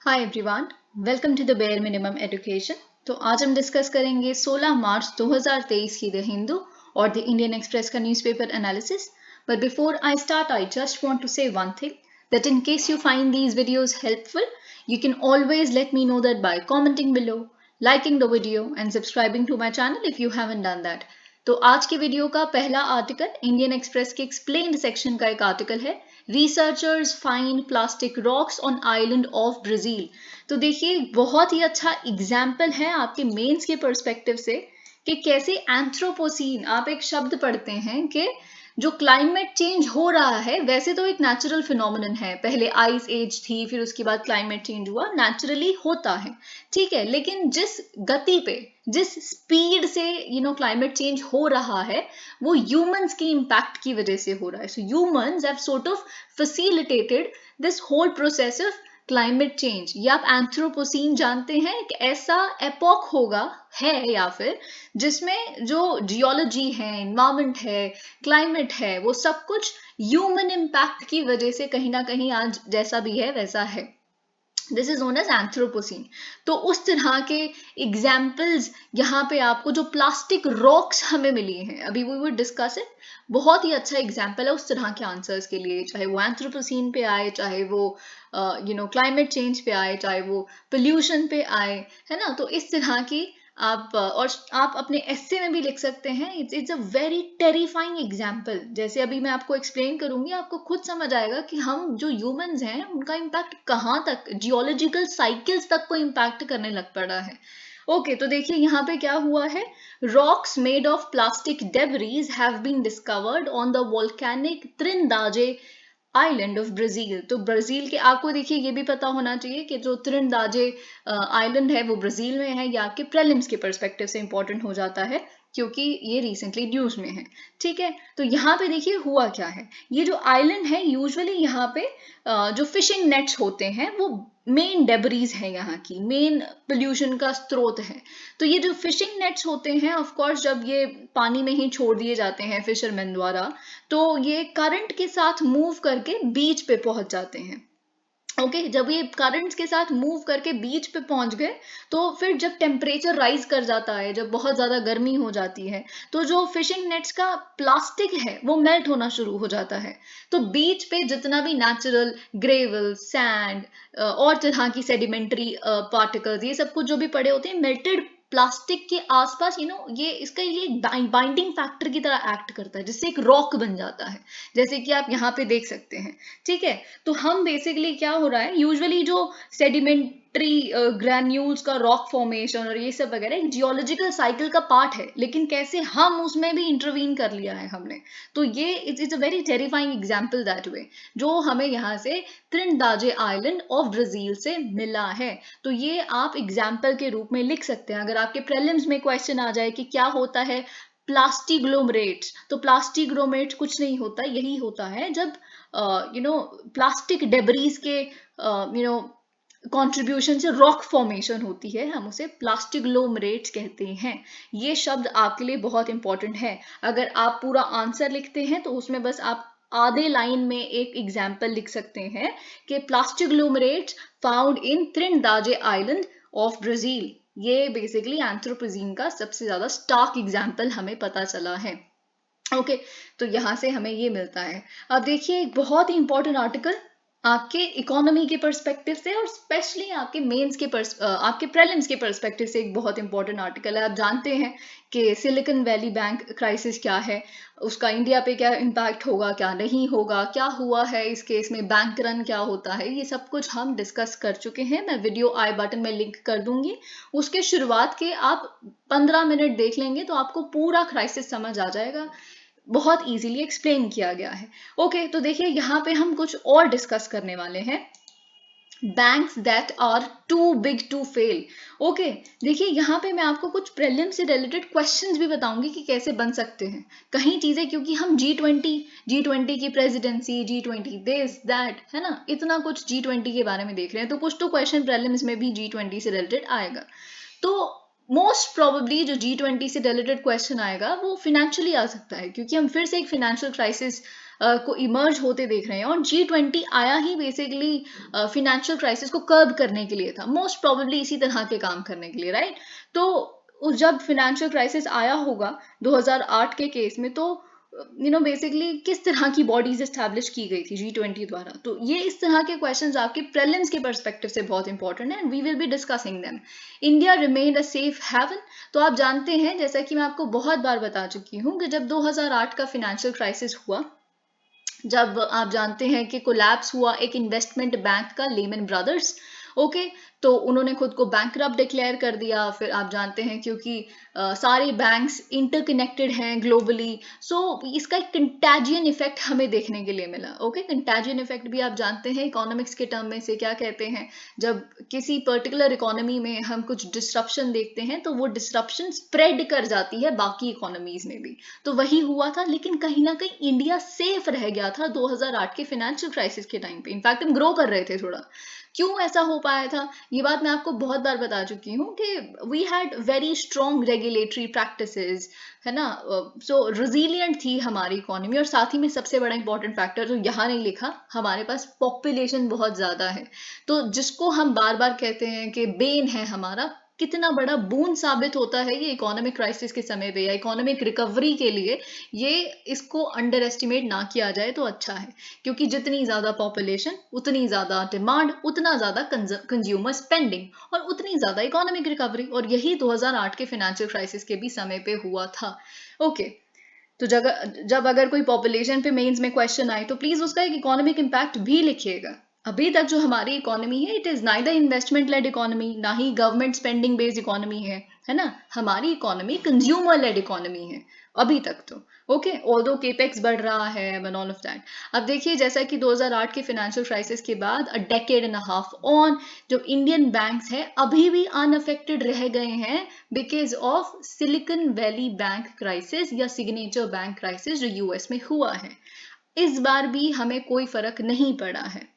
Hi everyone, welcome to the bare minimum education. तो आज हम डिस्कस करेंगे 16 मार्च 2023 की द हिंदू और द इंडियन एक्सप्रेस का newspaper analysis. But before I start, I just want to say one thing that in case you find these videos helpful, you can always let me know that by commenting below, liking the video and subscribing to my channel if you haven't done that. तो आज के video का पहला article Indian express के explained section का एक article है, researchers find plastic rocks on island of Brazil. तो देखिए, बहुत ही अच्छा एग्जाम्पल है आपके मेंस के पर्सपेक्टिव से कि कैसे एंथ्रोपोसीन, आप एक शब्द पढ़ते हैं कि जो क्लाइमेट चेंज हो रहा है, वैसे तो एक नेचुरल फिनोमिनन है, पहले आइस एज थी, फिर उसके बाद क्लाइमेट चेंज हुआ, नेचुरली होता है, ठीक है। लेकिन जिस गति पे, जिस स्पीड से क्लाइमेट चेंज हो रहा है, वो ह्यूमंस के इम्पैक्ट की वजह से हो रहा है। So humans have sort of facilitated this whole process of climate change. या आप एंथ्रोपोसीन जानते हैं, एक ऐसा एपॉक होगा है या फिर जिसमें जो जियोलॉजी है, एनवायरमेंट है, क्लाइमेट है, वो सब कुछ ह्यूमन इम्पैक्ट की वजह से कहीं ना कहीं आज जैसा भी है वैसा है। This is known as anthropocene. तो उस तरह के एग्जाम्पल्स यहाँ पे आपको जो प्लास्टिक रॉक्स हमें मिली हैं, अभी वी वुड डिस्कस इट, बहुत ही अच्छा एग्जाम्पल है उस तरह के आंसर्स के लिए, चाहे वो एंथ्रोपोसीन पे आए, चाहे वो क्लाइमेट चेंज पे आए, चाहे वो पोल्यूशन पे आए, है ना। तो इस तरह की आप और आप अपने एस्से में भी लिख सकते हैं। It's a very terrifying example. जैसे अभी मैं आपको एक्सप्लेन करूंगी, आपको खुद समझ आएगा कि हम जो ह्यूमंस हैं उनका इम्पैक्ट कहाँ तक, जियोलॉजिकल साइकिल्स तक को इम्पैक्ट करने लग पड़ा है। ओके, तो देखिए यहाँ पे क्या हुआ है। Rocks made of plastic debris have been discovered on the volcanic Trindade island of Brazil. तो ब्राजील के, आपको देखिए ये भी पता होना चाहिए कि जो त्रिनदाजे आइलैंड है वो ब्राजील में है। ये आपके प्रीलिम्स के पर्सपेक्टिव से इंपॉर्टेंट हो जाता है क्योंकि ये रिसेंटली न्यूज में है, ठीक है। तो यहाँ पे देखिए हुआ क्या है। ये जो आइलैंड है, यूजुअली यहाँ पे जो फिशिंग नेट्स होते हैं वो मेन डेबरीज है, यहाँ की मेन पोल्यूशन का स्रोत है। तो ये जो फिशिंग नेट्स होते हैं, ऑफ कोर्स जब ये पानी में ही छोड़ दिए जाते हैं फिशरमैन द्वारा, तो ये करंट के साथ मूव करके बीच पे पहुंच जाते हैं। ओके, जब ये करंट्स के साथ मूव करके बीच पे पहुंच गए, तो फिर जब टेम्परेचर राइज कर जाता है, जब बहुत ज्यादा गर्मी हो जाती है, तो जो फिशिंग नेट्स का प्लास्टिक है वो मेल्ट होना शुरू हो जाता है। तो बीच पे जितना भी नेचुरल ग्रेवल, सैंड और तरह की सेडिमेंट्री पार्टिकल्स, ये सब कुछ जो भी पड़े होते हैं मेल्टेड प्लास्टिक के आसपास, ये इसका ये बाइंडिंग फैक्टर की तरह एक्ट करता है, जिससे एक रॉक बन जाता है, जैसे कि आप यहाँ पे देख सकते हैं, ठीक है। तो हम बेसिकली क्या हो रहा है, यूजुअली जो सेडिमेंट्री ग्रैन्यूल्स का रॉक फॉर्मेशन और ये सब वगैरह एक जियोलॉजिकल साइकिल का पार्ट है, लेकिन कैसे हम उसमें भी इंटरवीन कर लिया है हमने। तो ये it's a very terrifying example that way, जो हमें यहाँ से त्रिनदाजे आइलैंड ऑफ ब्राजील से मिला है। तो ये आप एग्जाम्पल के रूप में लिख सकते हैं। अगर आपके प्रीलिम्स में क्वेश्चन आ जाए कि क्या होता है प्लास्टिग्लोमरेट्स, तो प्लास्टिग्लोमरेट्स कुछ नहीं होता, यही होता है जब प्लास्टिक डेबरीज के कंट्रीब्यूशन से रॉक फॉर्मेशन होती है, हम उसे प्लास्टिग्लोमरेट्स कहते हैं। ये शब्द आपके लिए बहुत इंपॉर्टेंट है। अगर आप पूरा आंसर लिखते हैं तो उसमें बस आप आधे लाइन में एक एग्जाम्पल लिख सकते हैं कि plastiglomerates found in Trindade island of Brazil. ये बेसिकली एंथ्रोपोजीन का सबसे ज्यादा स्टार्क एग्जाम्पल हमें पता चला है। ओके, तो यहां से हमें ये मिलता है। अब देखिए, एक बहुत ही इंपॉर्टेंट आर्टिकल आपके इकोनॉमी के पर्सपेक्टिव से और स्पेशली आपके मेंस के आपके प्रीलिम्स के पर्सपेक्टिव से एक बहुत इंपॉर्टेंट आर्टिकल है। आप जानते हैं कि सिलिकॉन वैली बैंक क्राइसिस क्या है, उसका इंडिया पे क्या इम्पैक्ट होगा, क्या नहीं होगा, क्या हुआ है इस केस में, बैंक रन क्या होता है, ये सब कुछ हम डिस्कस कर चुके हैं। मैं वीडियो आई बटन में लिंक कर दूंगी, उसके शुरुआत के आप 15 मिनट देख लेंगे तो आपको पूरा क्राइसिस समझ आ जाएगा। बहुत इजीली एक्सप्लेन किया गया है। ओके, तो देखिए यहाँ पे हम कुछ और डिस्कस करने वाले हैं, banks that are too big to fail. Okay, देखिए यहाँ पे मैं आपको कुछ प्रीलिम से रिलेटेड क्वेश्चंस भी बताऊंगी कि कैसे बन सकते हैं कहीं चीजें, क्योंकि हम G20 की प्रेसिडेंसी, G20 दिस दैट, है ना, इतना कुछ G20 के बारे में देख रहे हैं, तो कुछ तो क्वेश्चन प्रीलिम्स में भी G20 से रिलेटेड आएगा। तो मोस्ट प्रोबेबली जो G20 से रिलेटेड क्वेश्चन आएगा वो फिनेंशियली आ सकता है, क्योंकि हम फिर से एक फिनेंशियल क्राइसिस को इमर्ज होते देख रहे हैं, और G20 आया ही बेसिकली फिनेंशियल क्राइसिस को कर्ब करने के लिए था, मोस्ट प्रोबेबली इसी तरह के काम करने के लिए, राइट। तो जब फिनेंशियल क्राइसिस आया होगा 2008 के केस में, तो बेसिकली किस तरह की बॉडीज एस्टैब्लिश की गई थी G20 द्वारा, तो ये इस तरह के क्वेश्चंस आपके प्रीलिम्स के पर्सपेक्टिव से बहुत इंपॉर्टेंट है, and we will be discussing them. India remained a safe haven. तो आप जानते हैं, जैसा कि मैं आपको बहुत बार बता चुकी हूँ, कि जब 2008 का फिनेंशियल क्राइसिस हुआ, जब आप जानते हैं कि कोलैप्स हुआ एक इन्वेस्टमेंट बैंक का, लेमन ब्रदर्स, ओके, तो उन्होंने खुद को बैंकरप्ट डिक्लेयर कर दिया। फिर आप जानते हैं, क्योंकि सारे बैंक्स इंटरकनेक्टेड हैं ग्लोबली, सो इसका एक कंटैजियन इफेक्ट हमें देखने के लिए मिला। ओके, कंटैजियन इफेक्ट भी आप जानते हैं इकोनॉमिक्स के टर्म में से क्या कहते हैं, जब किसी पर्टिकुलर इकोनॉमी में हम कुछ डिसरप्शन देखते हैं तो वो डिसरप्शन स्प्रेड कर जाती है बाकी इकोनॉमीज में भी, तो वही हुआ था। लेकिन कहीं ना कहीं इंडिया सेफ रह गया था 2008 के फाइनेंशियल क्राइसिस के टाइम पे, इनफैक्ट हम ग्रो कर रहे थे थोड़ा। क्यों ऐसा हो पाया था, ये बात मैं आपको बहुत बार बता चुकी हूँ कि we had very strong regulatory practices, है ना, सो रिजिलियंट थी हमारी इकोनॉमी। और साथ ही में सबसे बड़ा इंपॉर्टेंट फैक्टर जो यहाँ नहीं लिखा, हमारे पास पॉपुलेशन बहुत ज्यादा है, तो जिसको हम बार बार कहते हैं कि बेन है हमारा, कितना बड़ा बून साबित होता है ये इकोनॉमिक क्राइसिस के समय पे या इकोनॉमिक रिकवरी के लिए, ये इसको अंडर एस्टिमेट ना किया जाए तो अच्छा है, क्योंकि जितनी ज्यादा पॉपुलेशन उतनी ज्यादा डिमांड, उतना ज्यादा कंज्यूमर स्पेंडिंग, और उतनी ज्यादा इकोनॉमिक रिकवरी, और यही 2008 के फाइनेंशियल क्राइसिस के भी समय पे हुआ था। ओके, तो जब अगर कोई पॉपुलेशन पे मेंस में क्वेश्चन आए तो प्लीज उसका एक इकोनॉमिक इम्पैक्ट भी लिखिएगा। अभी तक जो हमारी इकोनॉमी है, it is neither investment led economy, ना ही गवर्नमेंट स्पेंडिंग बेस्ड इकोनॉमी है ना, हमारी इकोनॉमी कंज्यूमर लेड इकोनॉमी है अभी तक तो। ओके, ऑल्दो केपेक्स बढ़ रहा है एंड ऑल ऑफ दैट। अब देखिए, जैसा कि 2008 के फाइनेंशियल क्राइसिस के बाद a decade and a half on, जो इंडियन बैंक्स हैं अभी भी अनअफेक्टेड रह गए हैं because of silicon valley bank crisis या सिग्नेचर बैंक क्राइसिस जो यूएस में हुआ है। इस बार भी हमें कोई फर्क नहीं पड़ा है,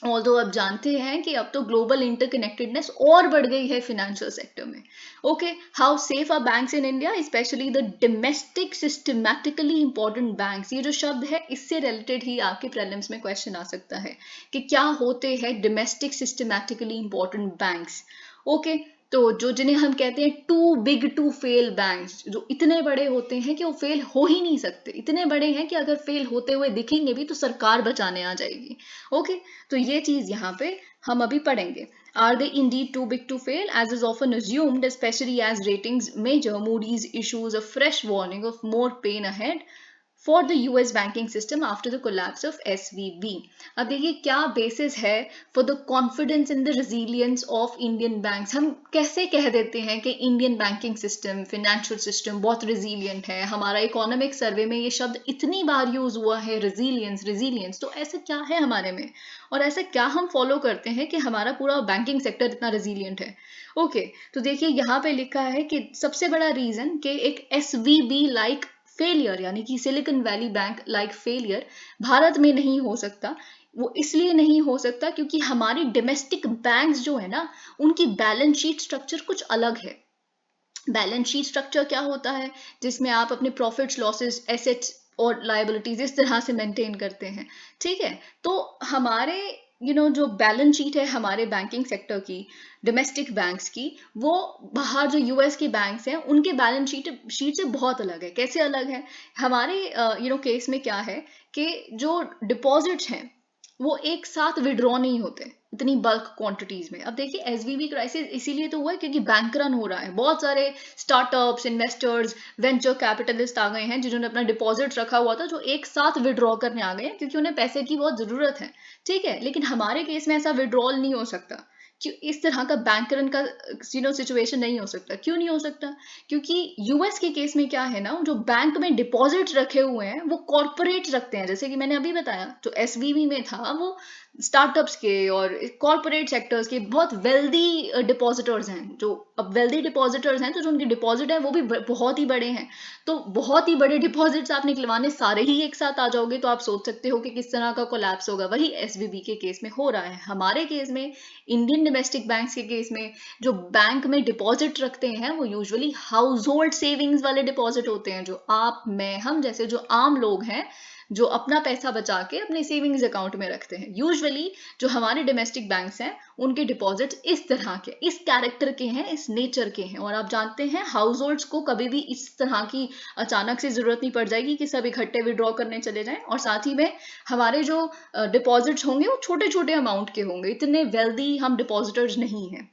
ऑल्दो अब जानते हैं कि अब तो ग्लोबल इंटरकनेक्टेडनेस और बढ़ गई है फाइनेंशियल सेक्टर में। Okay, how safe are banks in India, specially the domestic systematically important banks. ये जो शब्द है, इससे रिलेटेड ही आपके प्रीलिम्स में क्वेश्चन आ सकता है कि क्या होते हैं domestic systematically important banks. Okay, तो जो जिन्हें हम कहते हैं too big to fail banks, जो इतने बड़े होते हैं कि वो फेल हो ही नहीं सकते, इतने बड़े हैं कि अगर फेल होते हुए दिखेंगे भी तो सरकार बचाने आ जाएगी। ओके, तो ये चीज यहाँ पे हम अभी पढ़ेंगे। Are they indeed too big to fail, as is often assumed, especially as ratings major? Moody's issues a fresh warning of more pain ahead for the US banking system after the collapse of SVB. अब देखिए क्या basis है for the confidence in the resilience of Indian banks। हम कैसे कह देते हैं कि Indian banking system, financial system बहुत रिजिलियंट है, हमारा इकोनॉमिक सर्वे में ये शब्द इतनी बार यूज हुआ है, रिजिलियंस रिजिलियंस, तो ऐसा क्या है हमारे में, और ऐसा क्या हम फॉलो करते हैं कि हमारा पूरा बैंकिंग सेक्टर इतना रिजिलियंट है। ओके, तो देखिए यहाँ पे लिखा है कि सबसे बड़ा रीजन कि एक SVB लाइक फेलियर, यानी कि silicon valley bank like failure Bharat में नहीं हो सकता। वो इसलिए नहीं हो सकता क्योंकि हमारी डोमेस्टिक बैंक्स जो है ना, उनकी बैलेंस शीट स्ट्रक्चर कुछ अलग है। बैलेंस शीट स्ट्रक्चर क्या होता है, जिसमें आप अपने प्रॉफिट्स, लॉसेस, एसेट्स और लायबिलिटीज इस तरह से मेंटेन करते हैं, ठीक है। तो हमारे जो बैलेंस शीट है हमारे बैंकिंग सेक्टर की, डोमेस्टिक बैंक्स की, वो बाहर जो यूएस के बैंक्स हैं उनके बैलेंस शीट से बहुत अलग है। कैसे अलग है, हमारे केस में क्या है कि जो डिपॉजिट्स हैं वो एक साथ विड्रॉ नहीं होते इतनी बल्क क्वांटिटीज में। अब देखिए एसवीबी क्राइसिस इसीलिए तो हुआ है क्योंकि बैंक रन हो रहा है, बहुत सारे स्टार्टअप्स, इन्वेस्टर्स, वेंचर कैपिटलिस्ट आ गए हैं जिन्होंने अपना डिपॉजिट रखा हुआ था, जो एक साथ विड्रॉ करने आ गए हैं क्योंकि उन्हें पैसे की बहुत जरूरत है, ठीक है। लेकिन हमारे केस में ऐसा विड्रॉल नहीं हो सकता, कि इस तरह का बैंक रन का सिचुएशन नहीं हो सकता। क्यों नहीं हो सकता, क्योंकि यूएस के केस में क्या है ना, जो बैंक में डिपॉजिट्स रखे हुए हैं वो कॉर्पोरेट रखते हैं, जैसे कि मैंने अभी बताया जो एसवीबी में था वो स्टार्टअप्स के और कॉर्पोरेट सेक्टर्स के बहुत वेल्दी डिपॉजिटर्स हैं, जो अब वेल्दी डिपॉजिटर्स हैं तो जो उनके डिपॉजिट है वो भी बहुत ही बड़े हैं। तो बहुत ही बड़े डिपॉजिट्स आप निकलवाने सारे ही एक साथ आ जाओगे तो आप सोच सकते हो कि किस तरह का कोलैप्स होगा। वही एसवीबी के केस में हो रहा है। हमारे केस में, इंडियन डोमेस्टिक बैंक्स के केस में, जो बैंक में डिपॉजिट रखते हैं वो यूजुअली हाउस होल्ड सेविंग्स वाले डिपॉजिट होते हैं, जो आप, मैं, हम जैसे जो आम लोग हैं जो अपना पैसा बचा के अपने सेविंग्स अकाउंट में रखते हैं। यूजुअली जो हमारे डोमेस्टिक बैंक्स हैं उनके डिपॉजिट इस तरह के, इस कैरेक्टर के हैं, इस नेचर के हैं। और आप जानते हैं हाउस होल्ड्स को कभी भी इस तरह की अचानक से जरूरत नहीं पड़ जाएगी कि सब इकट्ठे विड्रॉ करने चले जाएं। और साथ ही में हमारे जो डिपॉजिट्स होंगे वो छोटे छोटे अमाउंट के होंगे, इतने वेल्दी हम डिपॉजिटर्स नहीं हैं।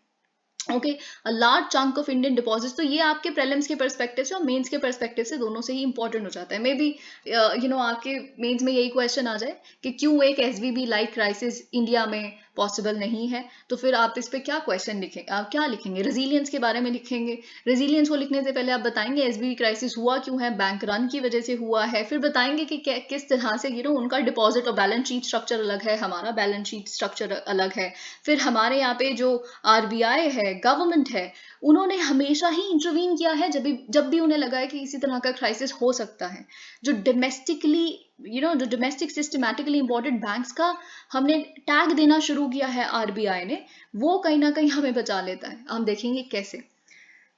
Okay, a large chunk of Indian deposits. तो ये आपके प्रीलिम्स के पर्सपेक्टिव से और मेंस के पर्सपेक्टिव से दोनों से ही इंपॉर्टेंट हो जाता है। मे बी आपके मेंस में यही क्वेश्चन आ जाए कि क्यों एक एसवीबी लाइक क्राइसिस इंडिया में पॉसिबल नहीं है, तो फिर आप इस पे क्या क्वेश्चन लिखेंगे, आप क्या लिखेंगे? रेजिलियंस के बारे में लिखेंगे। रेजिलियंस को लिखने से पहले आप बताएंगे एसवीबी क्राइसिस हुआ क्यों है, बैंक रन की वजह से हुआ है, फिर बताएंगे कि किस तरह से उनका डिपॉजिट और बैलेंस शीट स्ट्रक्चर अलग है, हमारा बैलेंस शीट स्ट्रक्चर अलग है। फिर हमारे यहाँ पे जो आरबीआई है, गवर्नमेंट है, उन्होंने हमेशा ही इंटरवीन किया है जब भी उन्हें लगा है कि इसी तरह का क्राइसिस हो सकता है। जो डोमेस्टिकली जो डोमेस्टिक सिस्टमैटिकली इंपॉर्टेंट बैंक्स का हमने टैग देना शुरू किया है आरबीआई ने, वो कहीं ना कहीं हमें बचा लेता है। हम देखेंगे कैसे।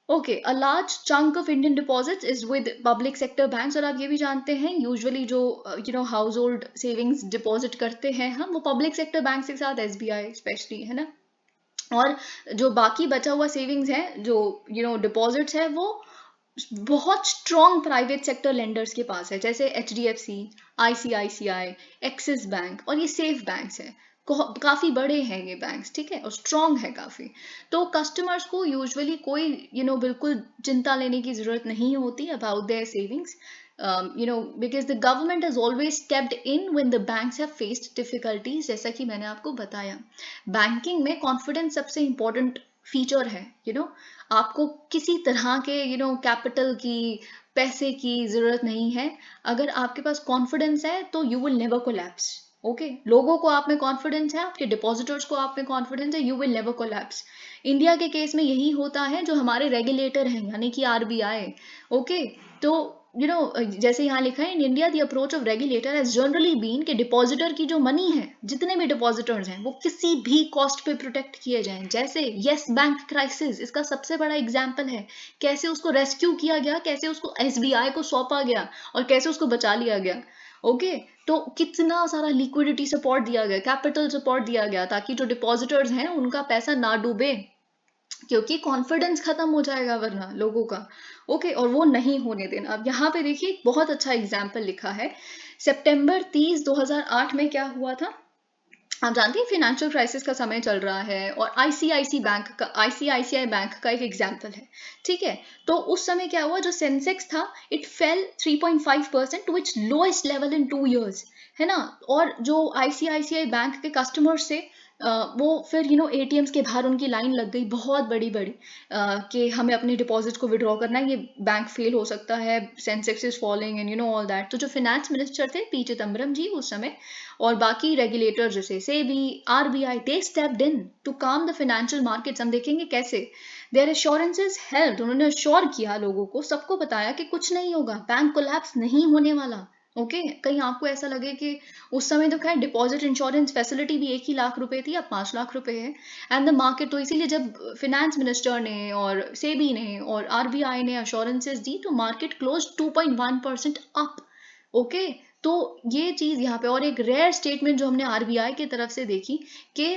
Okay, a large chunk of Indian deposits is with public sector banks. और आप ये भी जानते हैं यूजुअली जो हाउस होल्ड सेविंग्स डिपॉजिट करते हैं हम, वो पब्लिक सेक्टर बैंक के साथ, एसबीआई स्पेशली, है ना। और जो बाकी बचा हुआ सेविंग्स है, जो डिपॉजिट्स है, वो बहुत स्ट्रॉन्ग प्राइवेट सेक्टर लेंडर्स के पास है, जैसे एचडीएफसी, आईसीआईसीआई, एक्सिस बैंक, और ये सेफ बैंक्स है। काफी बड़े हैं ये बैंक्स, ठीक है, और स्ट्रॉन्ग है काफी। तो कस्टमर्स को यूजुअली कोई बिल्कुल चिंता लेने की जरूरत नहीं होती about their savings, because the government has always stepped in when the banks have faced difficulties। जैसा कि मैंने आपको बताया, बैंकिंग में कॉन्फिडेंस सबसे इंपॉर्टेंट फीचर है। आपको किसी तरह के कैपिटल की, पैसे की जरूरत नहीं है। अगर आपके पास कॉन्फिडेंस है तो you will never collapse. Okay, लोगों को आप में कॉन्फिडेंस है, आपके डिपॉजिटर्स को आप में कॉन्फिडेंस है, you will never collapse. India के केस में यही होता है, जो हमारे रेगुलेटर हैं यानी कि आरबीआई। ओके, तो जैसे यहाँ लिखा है, in India the approach of regulator has generally been कि डिपॉजिटर की जो मनी है, जितने भी डिपॉजिटर्स हैं, वो किसी भी कॉस्ट पे प्रोटेक्ट किए जाएं। जैसे यस बैंक क्राइसिस इसका सबसे बड़ा एग्जांपल है, कैसे उसको रेस्क्यू किया गया, कैसे उसको एसबीआई को सौंपा गया और कैसे उसको बचा लिया गया। ओके, तो कितना सारा लिक्विडिटी सपोर्ट दिया गया, कैपिटल सपोर्ट दिया गया, ताकि जो डिपॉजिटर्स हैं उनका पैसा ना डूबे, क्योंकि कॉन्फिडेंस खत्म हो जाएगा वरना लोगों का। ओके, और वो नहीं होने देना। अब यहाँ पे देखिए बहुत अच्छा एग्जाम्पल लिखा है। सितंबर 30 2008 में क्या हुआ था, आप जानते हैं फाइनेंशियल क्राइसिस का समय चल रहा है, और आईसीआईसीआई बैंक का एक एग्जाम्पल है, ठीक है। तो उस समय क्या हुआ, जो सेंसेक्स था it fell 3.5% to its lowest level in 2 years, है ना। और जो आईसीआईसीआई बैंक के कस्टमर्स थे, वो फिर एटीएम्स के बाहर उनकी लाइन लग गई बहुत बड़ी बड़ी, कि हमें अपने डिपॉजिट को विड्रॉ करना है, ये बैंक फेल हो सकता है, Sensex is falling and all that. तो जो फाइनेंस मिनिस्टर थे पी चिदम्बरम जी उस समय, और बाकी रेगुलेटर जैसे SEBI, RBI, they stepped in to calm the financial markets. हम देखेंगे कैसे देयर एश्योरेंसेस हेल्प्ड, उन्होंने अश्योर किया लोगों को, सबको बताया कि कुछ नहीं होगा, बैंक कोलैप्स नहीं होने वाला। ओके, कहीं आपको ऐसा लगे कि उस समय तो खैर डिपॉजिट इंश्योरेंस फैसिलिटी भी 1 ही लाख रुपए थी, अब 5 लाख रुपए है, एंड द मार्केट। तो इसीलिए जब फाइनेंस मिनिस्टर ने और सेबी ने और आरबीआई ने अश्योरेंसेस दी, तो मार्केट क्लोज 2.1% अप। ओके, तो ये चीज यहाँ पे, और एक रेयर स्टेटमेंट जो हमने आरबीआई की तरफ से देखी कि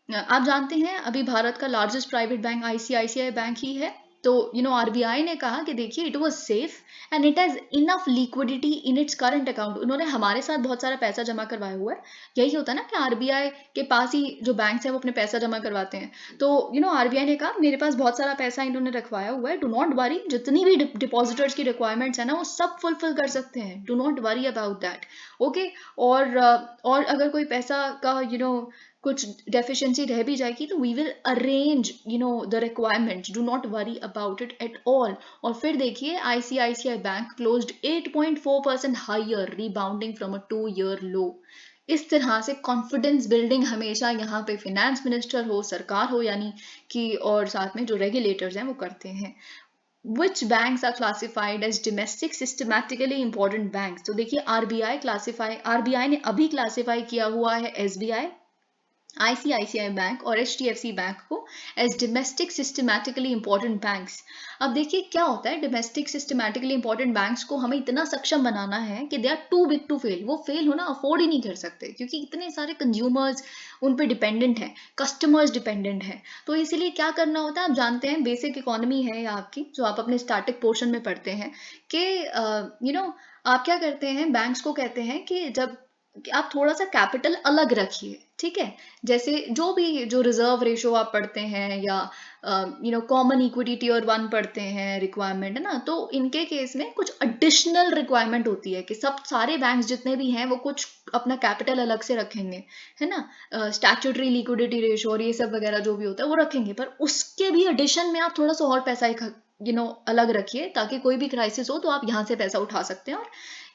आप जानते हैं अभी भारत का largest private bank ICICI bank ही है। तो आरबीआई ने कहा कि देखिए it was safe and it has enough liquidity in its current account. उन्होंने हमारे साथ बहुत सारा पैसा जमा करवाया हुआ है। यही होता है ना कि आरबीआई के पास ही जो बैंक है वो अपने पैसा जमा करवाते हैं। तो आरबीआई ने कहा मेरे पास बहुत सारा पैसा इन्होंने रखवाया हुआ है, डू नॉट वरी, जितनी भी डिपॉजिटर्स की रिक्वायरमेंट्स है ना वो सब फुलफिल कर सकते हैं, do not worry about that. Okay, और अगर कोई पैसा का कुछ डेफिशिएंसी रह भी जाएगी तो we will arrange the requirements, do not worry about it at all. और फिर देखिए ICICI bank closed 8.4% higher, rebounding from a 2 year low. इस तरह से कॉन्फिडेंस बिल्डिंग हमेशा यहाँ पे फिनेंस मिनिस्टर हो, सरकार हो यानी कि, और साथ में जो रेगुलेटर्स हैं वो करते हैं। Which banks are classified as domestic systematically important banks? तो देखिए आरबीआई ने अभी क्लासिफाई किया हुआ है एसबीआई, आईसीआईसीआई बैंक और एचडीएफसी बैंक को as domestic systematically important banks. अब देखिए क्या होता है, डोमेस्टिक सिस्टमैटिकली इंपॉर्टेंट बैंक्स को हमें इतना सक्षम बनाना है कि they are too big to fail, वो फेल होना अफोर्ड ही नहीं कर सकते क्योंकि इतने सारे कंज्यूमर्स उन पे डिपेंडेंट हैं, कस्टमर्स डिपेंडेंट हैं। तो इसीलिए क्या करना होता है, आप जानते हैं बेसिक इकोनॉमी है या आपकी जो आप अपने स्टैटिक पोर्शन में पढ़ते हैं कि आप क्या करते हैं, बैंक्स को कहते हैं कि जब कि आप थोड़ा सा कैपिटल अलग रखिए, ठीक है। जैसे जो रिजर्व रेशो आप पढ़ते हैं या कॉमन इक्विटी टीयर 1 पढ़ते हैं रिक्वायरमेंट, है ना, तो इनके केस में कुछ एडिशनल रिक्वायरमेंट होती है कि सब सारे बैंक्स जितने भी हैं वो कुछ अपना कैपिटल अलग से रखेंगे, है ना, स्टैट्यूटरी लिक्विडिटी रेशो और ये सब वगैरह जो भी होता है वो रखेंगे, पर उसके भी एडिशन में आप थोड़ा सा और पैसा अलग रखिए ताकि कोई भी क्राइसिस हो तो आप यहाँ से पैसा उठा सकते हैं और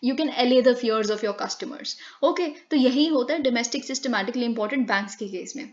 you can allay the fears of your customers. Okay, तो यही होता है डोमेस्टिक सिस्टमैटिकली इंपॉर्टेंट बैंक्स के केस में।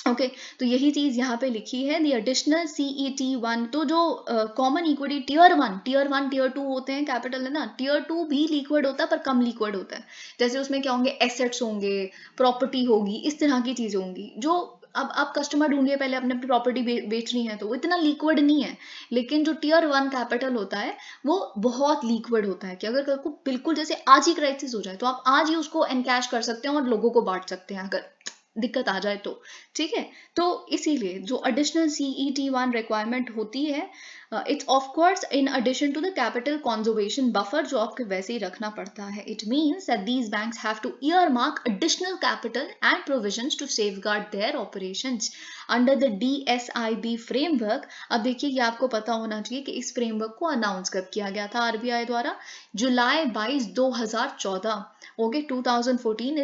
ओके, तो यही चीज यहाँ पे लिखी है, दी एडिशनल CET1। तो जो कॉमन इक्विटी टीयर 1 टीयर 2 होते हैं कैपिटल, है ना, टीयर 2 भी लिक्विड होता है पर कम लिक्विड होता है। जैसे उसमें क्या होंगे, एसेट्स होंगे, प्रॉपर्टी होगी, इस तरह की चीजें होंगी जो अब आप कस्टमर ढूंढिए, पहले अपने प्रॉपर्टी बेचनी है तो वो इतना लिक्विड नहीं है। लेकिन जो टीयर 1 कैपिटल होता है वो बहुत लिक्विड होता है कि अगर बिल्कुल जैसे आज ही क्राइसिस हो जाए तो आप आज ही उसको एनकैश कर सकते हैं और लोगों को बांट सकते हैं अगर दिक्कत आ जाए तो, ठीक है। तो इसीलिए जो एडिशनल CET1 रिक्वायरमेंट होती है, it's of course in addition to the capital conservation buffer जो आपको वैसे ही रखना पड़ता है। It means that these banks have to earmark additional capital and provisions to safeguard their operations under the DSIB framework. अब देखिए ये आपको पता होना चाहिए कि इस फ्रेमवर्क को अनाउंस कब किया गया था आरबीआई द्वारा, जुलाई 22 2014। Okay, 2014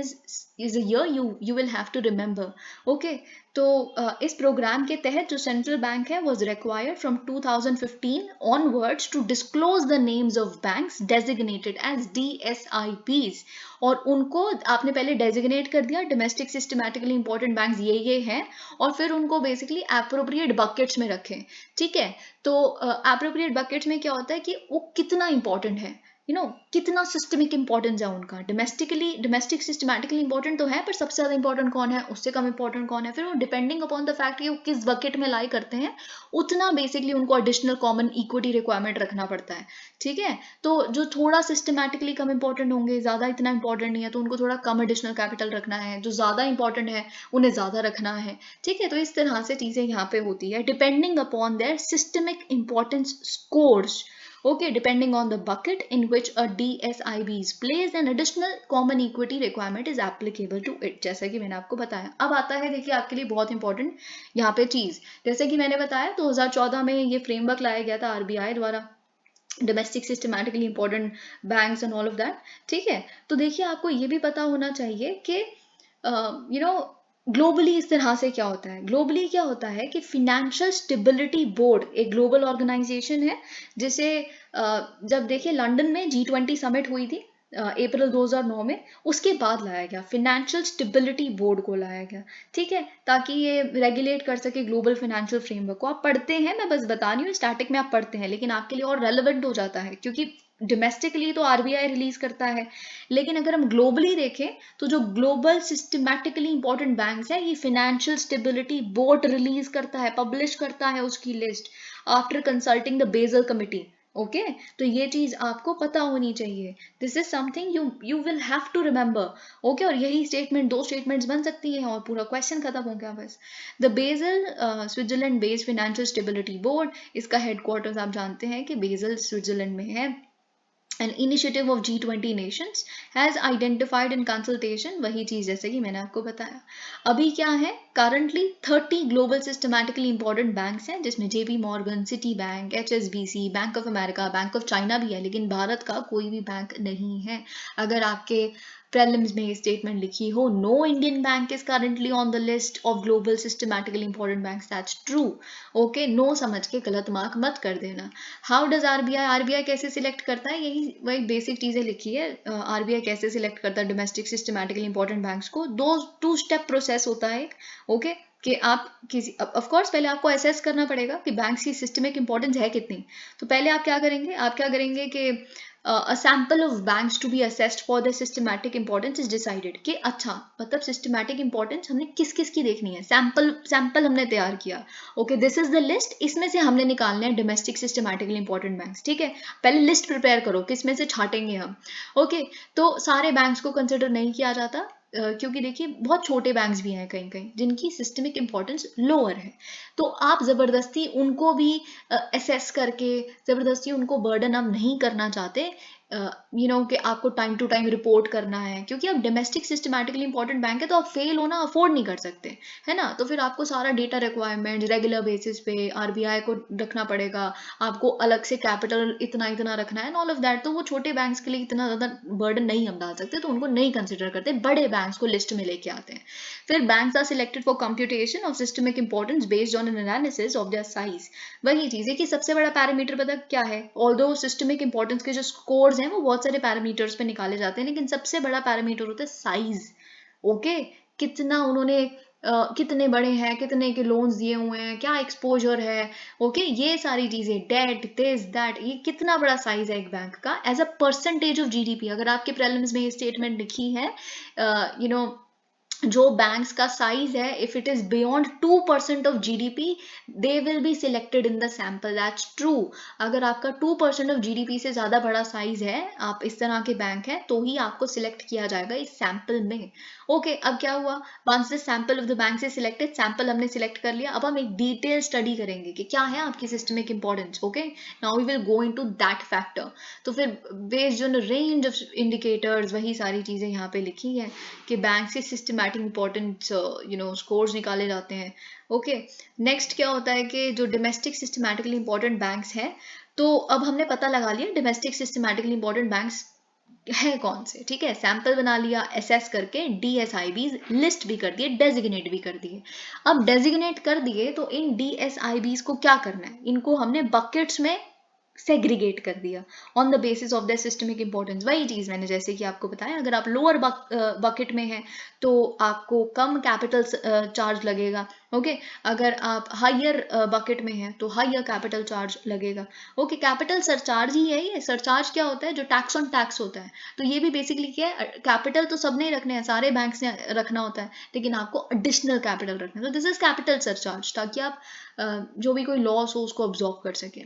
is a year you will have to remember. Okay, तो इस प्रोग्राम के तहत जो सेंट्रल बैंक है was required from 2015 onwards to disclose the names of banks designated as DSIBs, और उनको आपने पहले डेजिग्नेट कर दिया डोमेस्टिक सिस्टमैटिकली इंपॉर्टेंट बैंक्स ये हैं, और फिर उनको बेसिकली एप्रोप्रिएट बकेट्स में रखें, ठीक है। तो एप्रोप्रिएट बकेट्स में क्या होता है कि वो कितना इंपॉर्टेंट है, कितना सिस्टमिक इंपॉर्टेंस है उनका, डोमेस्टिक सिस्टमैटिकली इंपॉर्टेंट तो है पर सबसे ज्यादा इंपॉर्टेंट कौन है, उससे कम इंपॉर्टेंट कौन है, फिर वो डिपेंडिंग अपॉन द फैक्ट कि वो किस बकेट में लाई करते हैं उतना बेसिकली उनको एडिशनल कॉमन इक्विटी रिक्वायरमेंट रखना पड़ता है, ठीक है। तो जो थोड़ा सिस्टमैटिकली कम इंपॉर्टेंट होंगे, ज्यादा इतना इंपॉर्टेंट नहीं है, तो उनको थोड़ा कम एडिशनल कैपिटल रखना है, जो ज्यादा इंपॉर्टेंट है उन्हें ज्यादा रखना है, ठीक है। तो इस तरह से चीजें यहाँ पे होती है depending upon their systemic importance scores. Okay, depending on the bucket in which a DSIB is placed, an additional common equity requirement is applicable to it. जैसा कि मैंने आपको बताया। अब आता है देखिए आपके लिए बहुत इंपॉर्टेंट यहाँ पे चीज, जैसे कि मैंने बताया 2014 में ये फ्रेमवर्क लाया गया था आरबीआई द्वारा, domestic systematically important banks and all of that, ठीक है। तो देखिए आपको ये भी पता होना चाहिए कि ग्लोबली इस तरह से क्या होता है, ग्लोबली क्या होता है कि फिनेंशियल स्टेबिलिटी बोर्ड एक ग्लोबल ऑर्गेनाइजेशन है जिसे जब देखिए लंदन में G20 समिट हुई थी अप्रैल 2009 में, उसके बाद लाया गया फिनेंशियल स्टेबिलिटी बोर्ड को लाया गया, ठीक है, ताकि ये रेगुलेट कर सके ग्लोबल फाइनेंशियल फ्रेमवर्क को। आप पढ़ते हैं, मैं बस बता रही हूँ, स्टैटिक में आप पढ़ते हैं लेकिन आपके लिए और रेलेवेंट हो जाता है क्योंकि डोमेस्टिकली तो आरबीआई रिलीज करता है, लेकिन अगर हम ग्लोबली देखें तो जो ग्लोबल सिस्टमैटिकली इंपॉर्टेंट बैंक्स है ये फाइनेंशियल स्टेबिलिटी बोर्ड रिलीज करता है, पब्लिश करता है उसकी list after consulting the Basel committee. Okay, तो ये चीज आपको पता होनी चाहिए, this is something you will have to remember. Okay, और यही स्टेटमेंट, दो स्टेटमेंट्स बन सकती है और पूरा क्वेश्चन खत्म हो गया बस। The Basel Switzerland based financial stability board, इसका हेडक्वार्टर्स आप जानते हैं कि बेसल स्विट्जरलैंड में है। An initiative of G20 nations has identified in consultation, वही चीज जैसे कि मैंने आपको बताया। अभी क्या है, currently 30 global systematically important banks हैं, जिसमें JP Morgan, city bank, HSBC, bank of America, bank of China भी है, लेकिन भारत का कोई भी बैंक नहीं है। अगर आपके प्रीलिम्स में स्टेटमेंट लिखी हो no Indian bank is currently on the list of global systematically important banks, that's true. Okay, no समझ के गलत मार्क मत कर देना। हाउ डज आरबीआई कैसे सिलेक्ट करता है, यही वही बेसिक चीजें लिखी है। आरबीआई कैसे सिलेक्ट करता है डोमेस्टिक सिस्टमैटिकली इंपॉर्टेंट बैंक्स को, दो टू स्टेप प्रोसेस होता है एक। ओके, कि आप किसी ऑफ कोर्स पहले आपको असेस करना पड़ेगा कि बैंक्स की सिस्टमिक इंपॉर्टेंस है कितनी। तो पहले आप क्या करेंगे कि a sample of banks to be assessed for their systematic importance is decided, कि अच्छा मतलब systematic importance हमने किस किस की देखनी है, सैंपल हमने तैयार किया। Okay, this is the list, इसमें से हमने निकालने हैं डोमेस्टिक सिस्टमैटिकली इंपॉर्टेंट बैंक्स। ठीक है, पहले लिस्ट प्रिपेयर करो किसमें से छाटेंगे हम। ओके, तो सारे बैंक्स को कंसिडर नहीं किया जाता, क्योंकि देखिए बहुत छोटे बैंक्स भी हैं कहीं कहीं जिनकी सिस्टमिक इंपॉर्टेंस लोअर है। तो आप ज़बरदस्ती उनको भी असेस करके ज़बरदस्ती उनको बर्डन अप नहीं करना चाहते, कि आपको टाइम टू टाइम रिपोर्ट करना है, क्योंकि अब डोमेस्टिक सिस्टमैटिकली इंपॉर्टेंट बैंक है तो आप फेल होना अफोर्ड नहीं कर सकते, है ना। तो फिर आपको सारा डेटा रिक्वायरमेंट रेगुलर बेसिस पे आरबीआई को रखना पड़ेगा, आपको अलग से कैपिटल इतना इतना रखना है, ऑल ऑफ दैट। तो वो छोटे बैंक्स के लिए इतना ज़्यादा बर्डन नहीं हम डाल सकते, तो उनको नहीं कंसिडर करते, बड़े बैंक्स को लिस्ट में लेके आते हैं। फिर banks are selected for computation of systemic importance based on an analysis of their size. वही चीज़ है कि सबसे बड़ा पैरामीटर पता क्या है, ऑल्दो सिस्टमिक इंपॉर्टेंस के जो स्कोर्स हैं वो बहुत सारे पैरामीटर्स पे निकाले जाते हैं, लेकिन सबसे बड़ा पैरामीटर होता है साइज। ओके, कितना उन्होंने कितने बड़े हैं, कितने के लोन्स दिए हुए हैं, क्या एक्सपोजर है। ओके, ये सारी चीजें, डेट, दिस दैट, ये कितना बड़ा साइज है एक बैंक का as a percentage of GDP. अगर आपके प्रीलिम्स में ये स्टेटमेंट लिखी है, जो बैंक्स का साइज है, if it is beyond 2% of GDP they will be selected in the sample, that's true. अगर आपका 2% ऑफ जीडीपी से ज्यादा बड़ा साइज है, आप इस तरह के बैंक है, तो ही आपको सिलेक्ट किया जाएगा इस सैंपल में। ओके, अब क्या हुआ, once the sample of the bank से सिलेक्टेड, सैंपल हमने सिलेक्ट कर लिया, अब हम एक डिटेल स्टडी करेंगे कि क्या है आपकी systemic importance. Okay, now we will go into that factor. तो फिर based on range of indicators, वही सारी चीजें यहाँ पे लिखी है कि बैंक से सिस्टमैटिक इंपॉर्टेंट स्कोर्स निकाले जाते हैं। ओके, नेक्स्ट क्या होता है कि जो डोमेस्टिक सिस्टमैटिकली इंपॉर्टेंट बैंक्स हैं, तो अब हमने पता लगा लिया डोमेस्टिक सिस्टमैटिकली इंपॉर्टेंट बैंक्स है कौन से। ठीक है, सैंपल बना लिया, असेस करके डीएसआईबीज लिस्ट भी कर दिए, डेजिग्नेट भी कर दिए। अब डेजिग्नेट कर दिए तो इन डीएसआईबीज को क्या करना है, इनको हमने बकेट्स में सेग्रीगेट कर दिया on the basis of the systemic importance. वही चीज मैंने जैसे कि आपको बताया, अगर आप लोअर बकेट में हैं तो आपको कम कैपिटल चार्ज लगेगा। ओके, अगर आप हायर बकेट में हैं तो हायर कैपिटल चार्ज लगेगा। ओके, कैपिटल सरचार्ज ही है ये। सरचार्ज क्या होता है, जो टैक्स ऑन टैक्स होता है। तो ये भी बेसिकली क्या है, कैपिटल तो सबने ही रखने हैं, सारे बैंक्स ने रखना होता है, लेकिन आपको एडिशनल कैपिटल रखना है, तो दिस इज कैपिटल सरचार्ज, ताकि आप जो भी कोई लॉस हो उसको ऑब्जॉर्व कर सकें।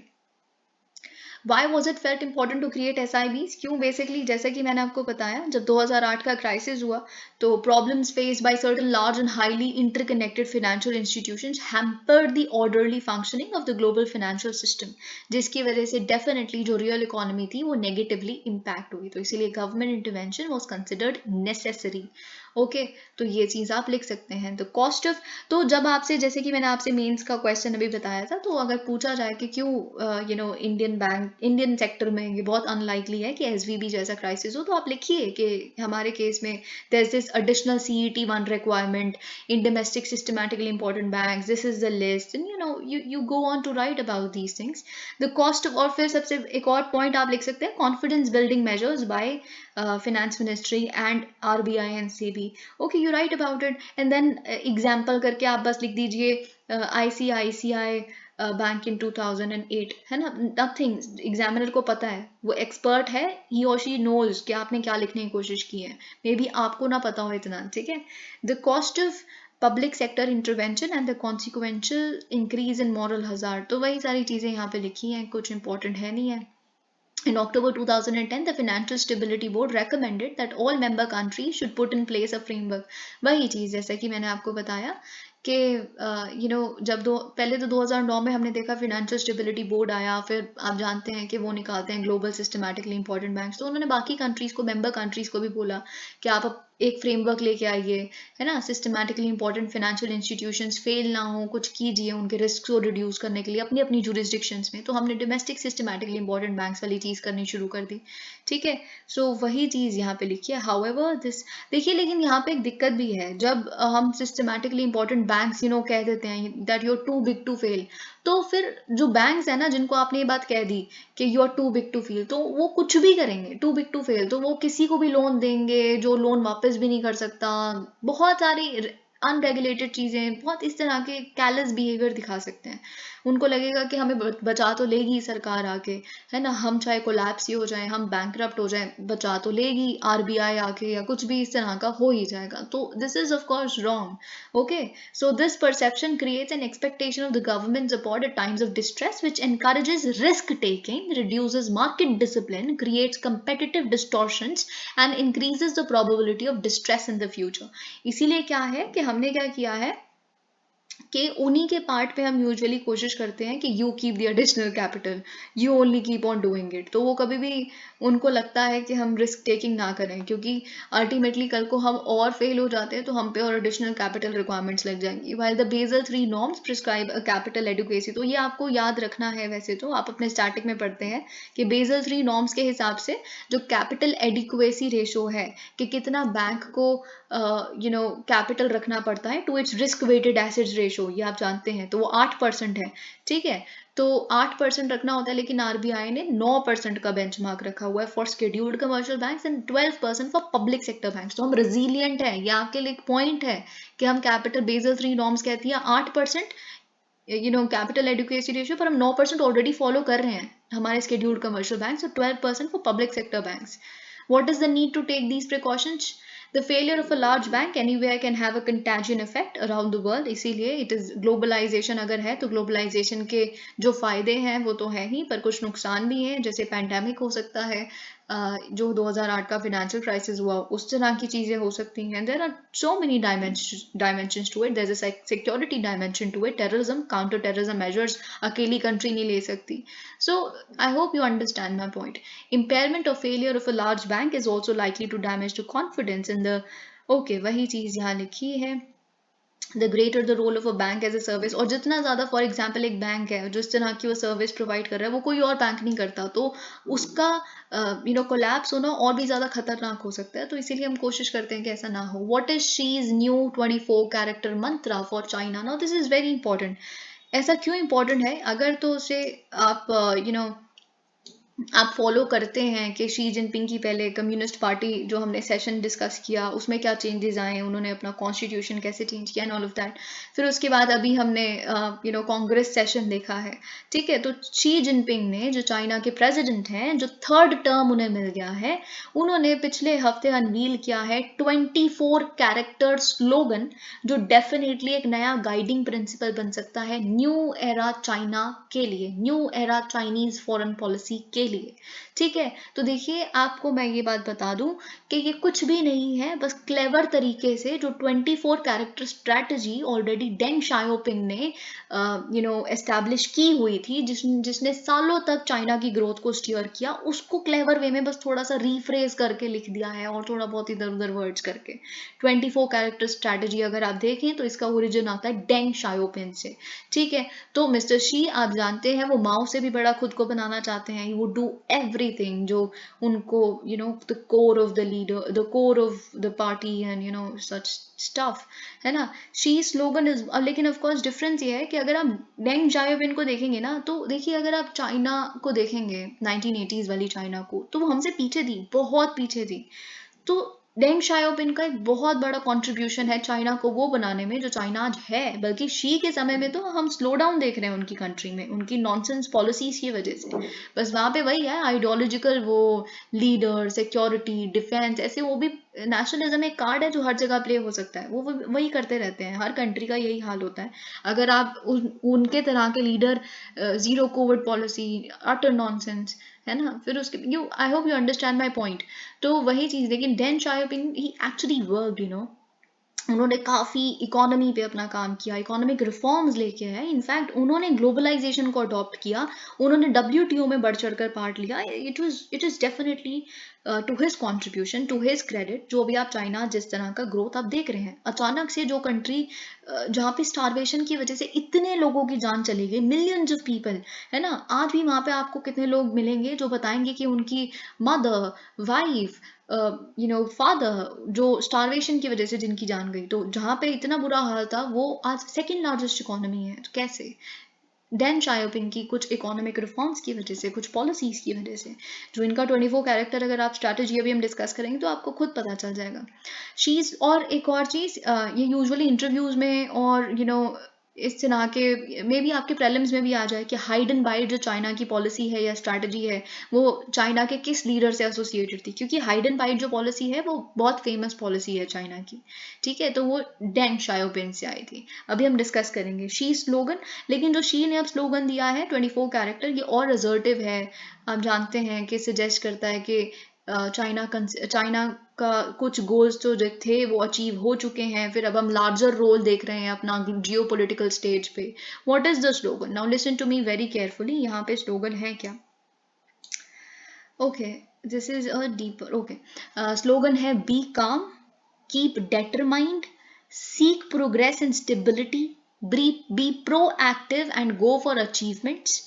Why was it felt important to create SIBs? क्यों? बेसिकली जैसे कि मैंने आपको बताया, जब 2008 का क्राइसिस हुआ तो problems faced by certain large and highly interconnected financial institutions hampered the orderly functioning of the global financial system, जिसकी वजह से definitely जो real economy थी वो negatively impact हुई। तो इसीलिए government intervention was considered necessary. Okay, तो ये चीज आप लिख सकते हैं। तो कॉस्ट ऑफ, तो जब आपसे, जैसे कि मैंने आपसे मेंस का क्वेश्चन अभी बताया था, तो अगर पूछा जाए कि क्यों इंडियन सेक्टर में ये बहुत अनलाइकली है कि एसवीबी जैसा क्राइसिस हो, तो आप लिखिए कि हमारे केस में there is this additional CET1 requirement in domestic systematically important banks, this is the list, and you go on to write about these things. The cost of, और फिर सबसे एक और पॉइंट आप लिख सकते हैं, confidence building measures by finance ministry and RBI and SEBI. Okay, you write about it, and then example करके आप बस लिख दीजिए ICICI बैंक इन 2008, है ना। नथिंग, एग्जामिनर को पता है, वो एक्सपर्ट है, ही और शी नोज कि आपने क्या लिखने की कोशिश की है, मे बी आपको ना पता हो इतना। ठीक है, the cost of public sector intervention and the consequential increase in moral hazard, तो वही सारी चीजें यहाँ पे लिखी हैं, कुछ इंपॉर्टेंट है नहीं है। In October 2010, the Financial Stability Board recommended that all member countries should put in place a framework. वही चीज़ जैसा कि मैंने आपको बताया कि जब पहले तो 2009 में हमने देखा फिनेंशियल स्टेबिलिटी बोर्ड आया, फिर आप जानते हैं कि वो निकालते हैं ग्लोबल सिस्टमैटिकली इंपॉर्टेंट बैंक्स, तो उन्होंने बाकी कंट्रीज को, मेंबर कंट्रीज को भी बोला कि आप एक फ्रेमवर्क लेके आइए, है ना, systematically important financial institutions fail ना हो, कुछ कीजिए उनके रिस्क को रिड्यूस करने के लिए अपनी अपनी जुरिस्डिक्शंस में। तो हमने डोमेस्टिक सिस्टमैटिकली इंपॉर्टेंट बैंक्स वाली चीज़ करनी शुरू कर दी, ठीक है। सो वही चीज़ यहाँ पे लिखी है। हाउएवर दिस, देखिए लेकिन यहाँ पे एक दिक्कत भी है, जब हम सिस्टमैटिकली इंपॉर्टेंट बैंक्स कह देते हैं that you are too big to fail, तो फिर जो बैंक्स है ना जिनको आपने ये बात कह दी कि you are too big to fail, तो वो कुछ भी करेंगे, टू बिग टू फेल, तो वो किसी को भी लोन देंगे जो लोन वापस भी नहीं कर सकता, बहुत सारी अनरेगुलेटेड चीज़ें, बहुत इस तरह के कैलस बिहेवियर दिखा सकते हैं। उनको लगेगा कि हमें बचा तो लेगी सरकार आके, है ना, हम चाहे कोलैप्स ही हो जाए, हम बैंकरप्ट हो जाए, बचा तो लेगी आरबीआई आके, या कुछ भी इस तरह का हो ही जाएगा। तो this is of course wrong. Okay, so this perception creates an expectation of the government support at times of distress, which encourages risk taking, reduces market discipline, creates competitive distortions, and increases the probability of distress in the future. इसीलिए क्या है कि हमने क्या किया है कि उन्हीं के पार्ट पे हम यूजुअली कोशिश करते हैं कि you keep the additional capital, you only keep on doing it. तो वो कभी भी उनको लगता है कि हम रिस्क टेकिंग ना करें, क्योंकि अल्टीमेटली कल को हम और फेल हो जाते हैं तो हम पे और एडिशनल कैपिटल रिक्वायरमेंट्स लग जाएंगी। While the Basel 3 norms prescribe a capital adequacy, तो ये आपको याद रखना है, वैसे तो आप अपने स्टैटिक में पढ़ते हैं कि बेसल 3 नॉर्म्स के हिसाब से जो कैपिटल एडिक्वेसी रेशो है कि कितना बैंक को कैपिटल रखना पड़ता है to its risk weighted assets ratio, ये आप जानते हैं, तो वो 8% है, ठीक है। तो 8% रखना होता है, लेकिन आरबीआई ने 9% का बेंचमार्क रखा हुआ है for scheduled commercial banks and 12% for public sector banks. तो हम रेजिलियंट है, ये आपके लिए एक पॉइंट है कि हम कैपिटल बेसल 3 नॉर्म्स कहती है 8% कैपिटल एडुकेसी रेशियो, पर हम 9% ऑलरेडी फॉलो कर रहे हैं हमारे शेड्यूल्ड कमर्शियल बैंक्स और 12% for public sector banks. What is the need to take these precautions? The failure of a large bank anywhere can have a contagion effect around the world. इसीलिए it is globalization अगर है तो globalization के जो फायदे हैं वो तो है ही, पर कुछ नुकसान भी हैं, जैसे पैंडेमिक हो सकता है, जो 2008 का फाइनेंशियल क्राइसिस हुआ उस तरह की चीज़ें हो सकती हैं। There are so many dimensions to it. There's a security dimension to it. Terrorism, counter terrorism measures अकेली कंट्री नहीं ले सकती. So I hope you understand my point. Impairment or failure of a large bank is also likely to damage the confidence in the, okay, वही चीज़ यहाँ लिखी है, the greater the role of a bank as a service. और जितना ज़्यादा, for example एक bank है जिस तरह की वो सर्विस प्रोवाइड कर रहा है वो कोई और बैंक नहीं करता, तो उसका कोलैप्स होना और भी ज़्यादा खतरनाक हो सकता है। तो इसीलिए हम कोशिश करते हैं कि ऐसा ना हो। What is शीज new 24 character Mantra for China? Now this is very important. ऐसा क्यों इंपॉर्टेंट है? अगर तो उसे आप आप फॉलो करते हैं कि शी जिनपिंग की पहले कम्युनिस्ट पार्टी जो हमने सेशन डिस्कस किया उसमें क्या चेंजेस आए, उन्होंने अपना कॉन्स्टिट्यूशन कैसे चेंज किया एंड ऑल ऑफ दैट। फिर उसके बाद अभी हमने कांग्रेस सेशन देखा है, ठीक है। तो शी जिनपिंग ने, जो चाइना के प्रेसिडेंट हैं, जो 3rd टर्म उन्हें मिल गया है, उन्होंने पिछले हफ्ते अनवील किया है 24 कैरेक्टर स्लोगन, जो डेफिनेटली एक नया गाइडिंग प्रिंसिपल बन सकता है न्यू एरा चाइना के लिए, new era Chinese foreign policy के लिए, ठीक है। तो देखिए आपको मैं ये बात बता दूं कि ये कुछ भी नहीं है, बस क्लेवर तरीके से जो 24 character strategy already Deng Xiaoping ने एस्टैब्लिश की हुई थी, जिसने सालों तक चाइना की ग्रोथ को स्टीयर किया, उसको क्लेवर वे में बस थोड़ा सा रीफ्रेज करके लिख दिया है और थोड़ा बहुत इधर उधर वर्ड्स करके। 24 कैरेक्टर स्ट्रेटजी अगर आप देखें तो इसका ओरिजिन आता है डेंग शाओपिंग से, ठीक है। तो मिस्टर शी, आप जानते हैं, वो माओ से भी बड़ा खुद को बनाना चाहते हैं। वो डू एवरीथिंग जो उनको the core of the leader, the core of the party and such stuff, है ना। शी स्लोगन इज, लेकिन ऑफ कोर्स डिफरेंस ये है कि अगर आप डेंग शाओपिंग को देखेंगे ना, तो देखिए अगर आप चाइना को देखेंगे 1980s वाली चाइना को, तो वो हमसे पीछे थी, बहुत पीछे थी। तो डेंग शाओपिंग का एक बहुत बड़ा कंट्रीब्यूशन है चाइना को वो बनाने में जो चाइना आज है। बल्कि शी के समय में तो हम स्लो डाउन देख रहे हैं उनकी कंट्री में, उनकी नॉनसेंस पॉलिसीज की वजह से। बस वहाँ पे वही है आइडियोलॉजिकल, वो लीडर, सिक्योरिटी, डिफेंस, ऐसे वो भी नेशनलिज्म एक कार्ड है जो हर जगह प्ले हो सकता है, वो वही करते रहते हैं। हर कंट्री का यही हाल होता है। अगर आप उनके तरह के leader, zero Covid policy, utter nonsense, है ना। फिर उसके I hope you understand my point. तो वही चीज़, लेकिन डेन शाओपिंग ही एक्चुअली वर्कड, उन्होंने काफ़ी इकोनॉमी पे अपना काम किया, इकोनॉमिक रिफॉर्म्स लेके आए। इनफैक्ट उन्होंने ग्लोबलाइजेशन को अडॉप्ट किया, उन्होंने WTO में बढ़ चढ़कर पार्ट लिया। It is definitely to his contribution, to his credit. जो अभी आप चाइना जिस तरह का ग्रोथ आप देख रहे हैं, अचानक से जो कंट्री जहाँ पे स्टारवेशन की वजह से इतने लोगों की जान चली गई, मिलियंस ऑफ पीपल, है ना, आज भी वहाँ पे आपको कितने लोग मिलेंगे जो बताएंगे कि उनकी मदर, वाइफ, फादर जो स्टारवेशन की वजह से जिनकी जान गई। तो जहाँ पे इतना बुरा हाल था, वो आज सेकंड लार्जेस्ट इकोनॉमी है। तो कैसे? डेन शाओपिंग की कुछ इकोनॉमिक रिफॉर्म्स की वजह से, कुछ पॉलिसीज की वजह से। जो इनका 24 कैरेक्टर, अगर आप स्ट्रैटेजी अभी हम डिस्कस करेंगे तो आपको खुद पता चल जाएगा। शीज और एक और चीज़, ये यूजुअली इंटरव्यूज में और इस तरह के मे भी आपके प्रेलिम्स में भी आ जाए कि हाइड एंड बाइट जो चाइना की पॉलिसी है या स्ट्रैटेजी है, वो चाइना के किस लीडर से एसोसिएटेड थी। क्योंकि हाइड एंड बाइट जो पॉलिसी है वो बहुत फेमस पॉलिसी है चाइना की, ठीक है। तो वो डेंग शाओपिंग से आई थी। अभी हम डिस्कस करेंगे शी स्लोगन। लेकिन जो शी ने अब स्लोगन दिया है 24 कैरेक्टर, ये और असर्टिव है। आप जानते हैं कि सजेस्ट करता है कि चाइना का कुछ गोल्स जो थे वो अचीव हो चुके हैं, फिर अब हम लार्जर रोल देख रहे हैं अपना जियो पोलिटिकल स्टेज पे। What is the slogan? Now listen to me very carefully. यहाँ पे स्लोगन है क्या? Okay, this is a deeper. Okay, slogan है be calm, keep determined, seek progress and stability, be proactive and go for achievements,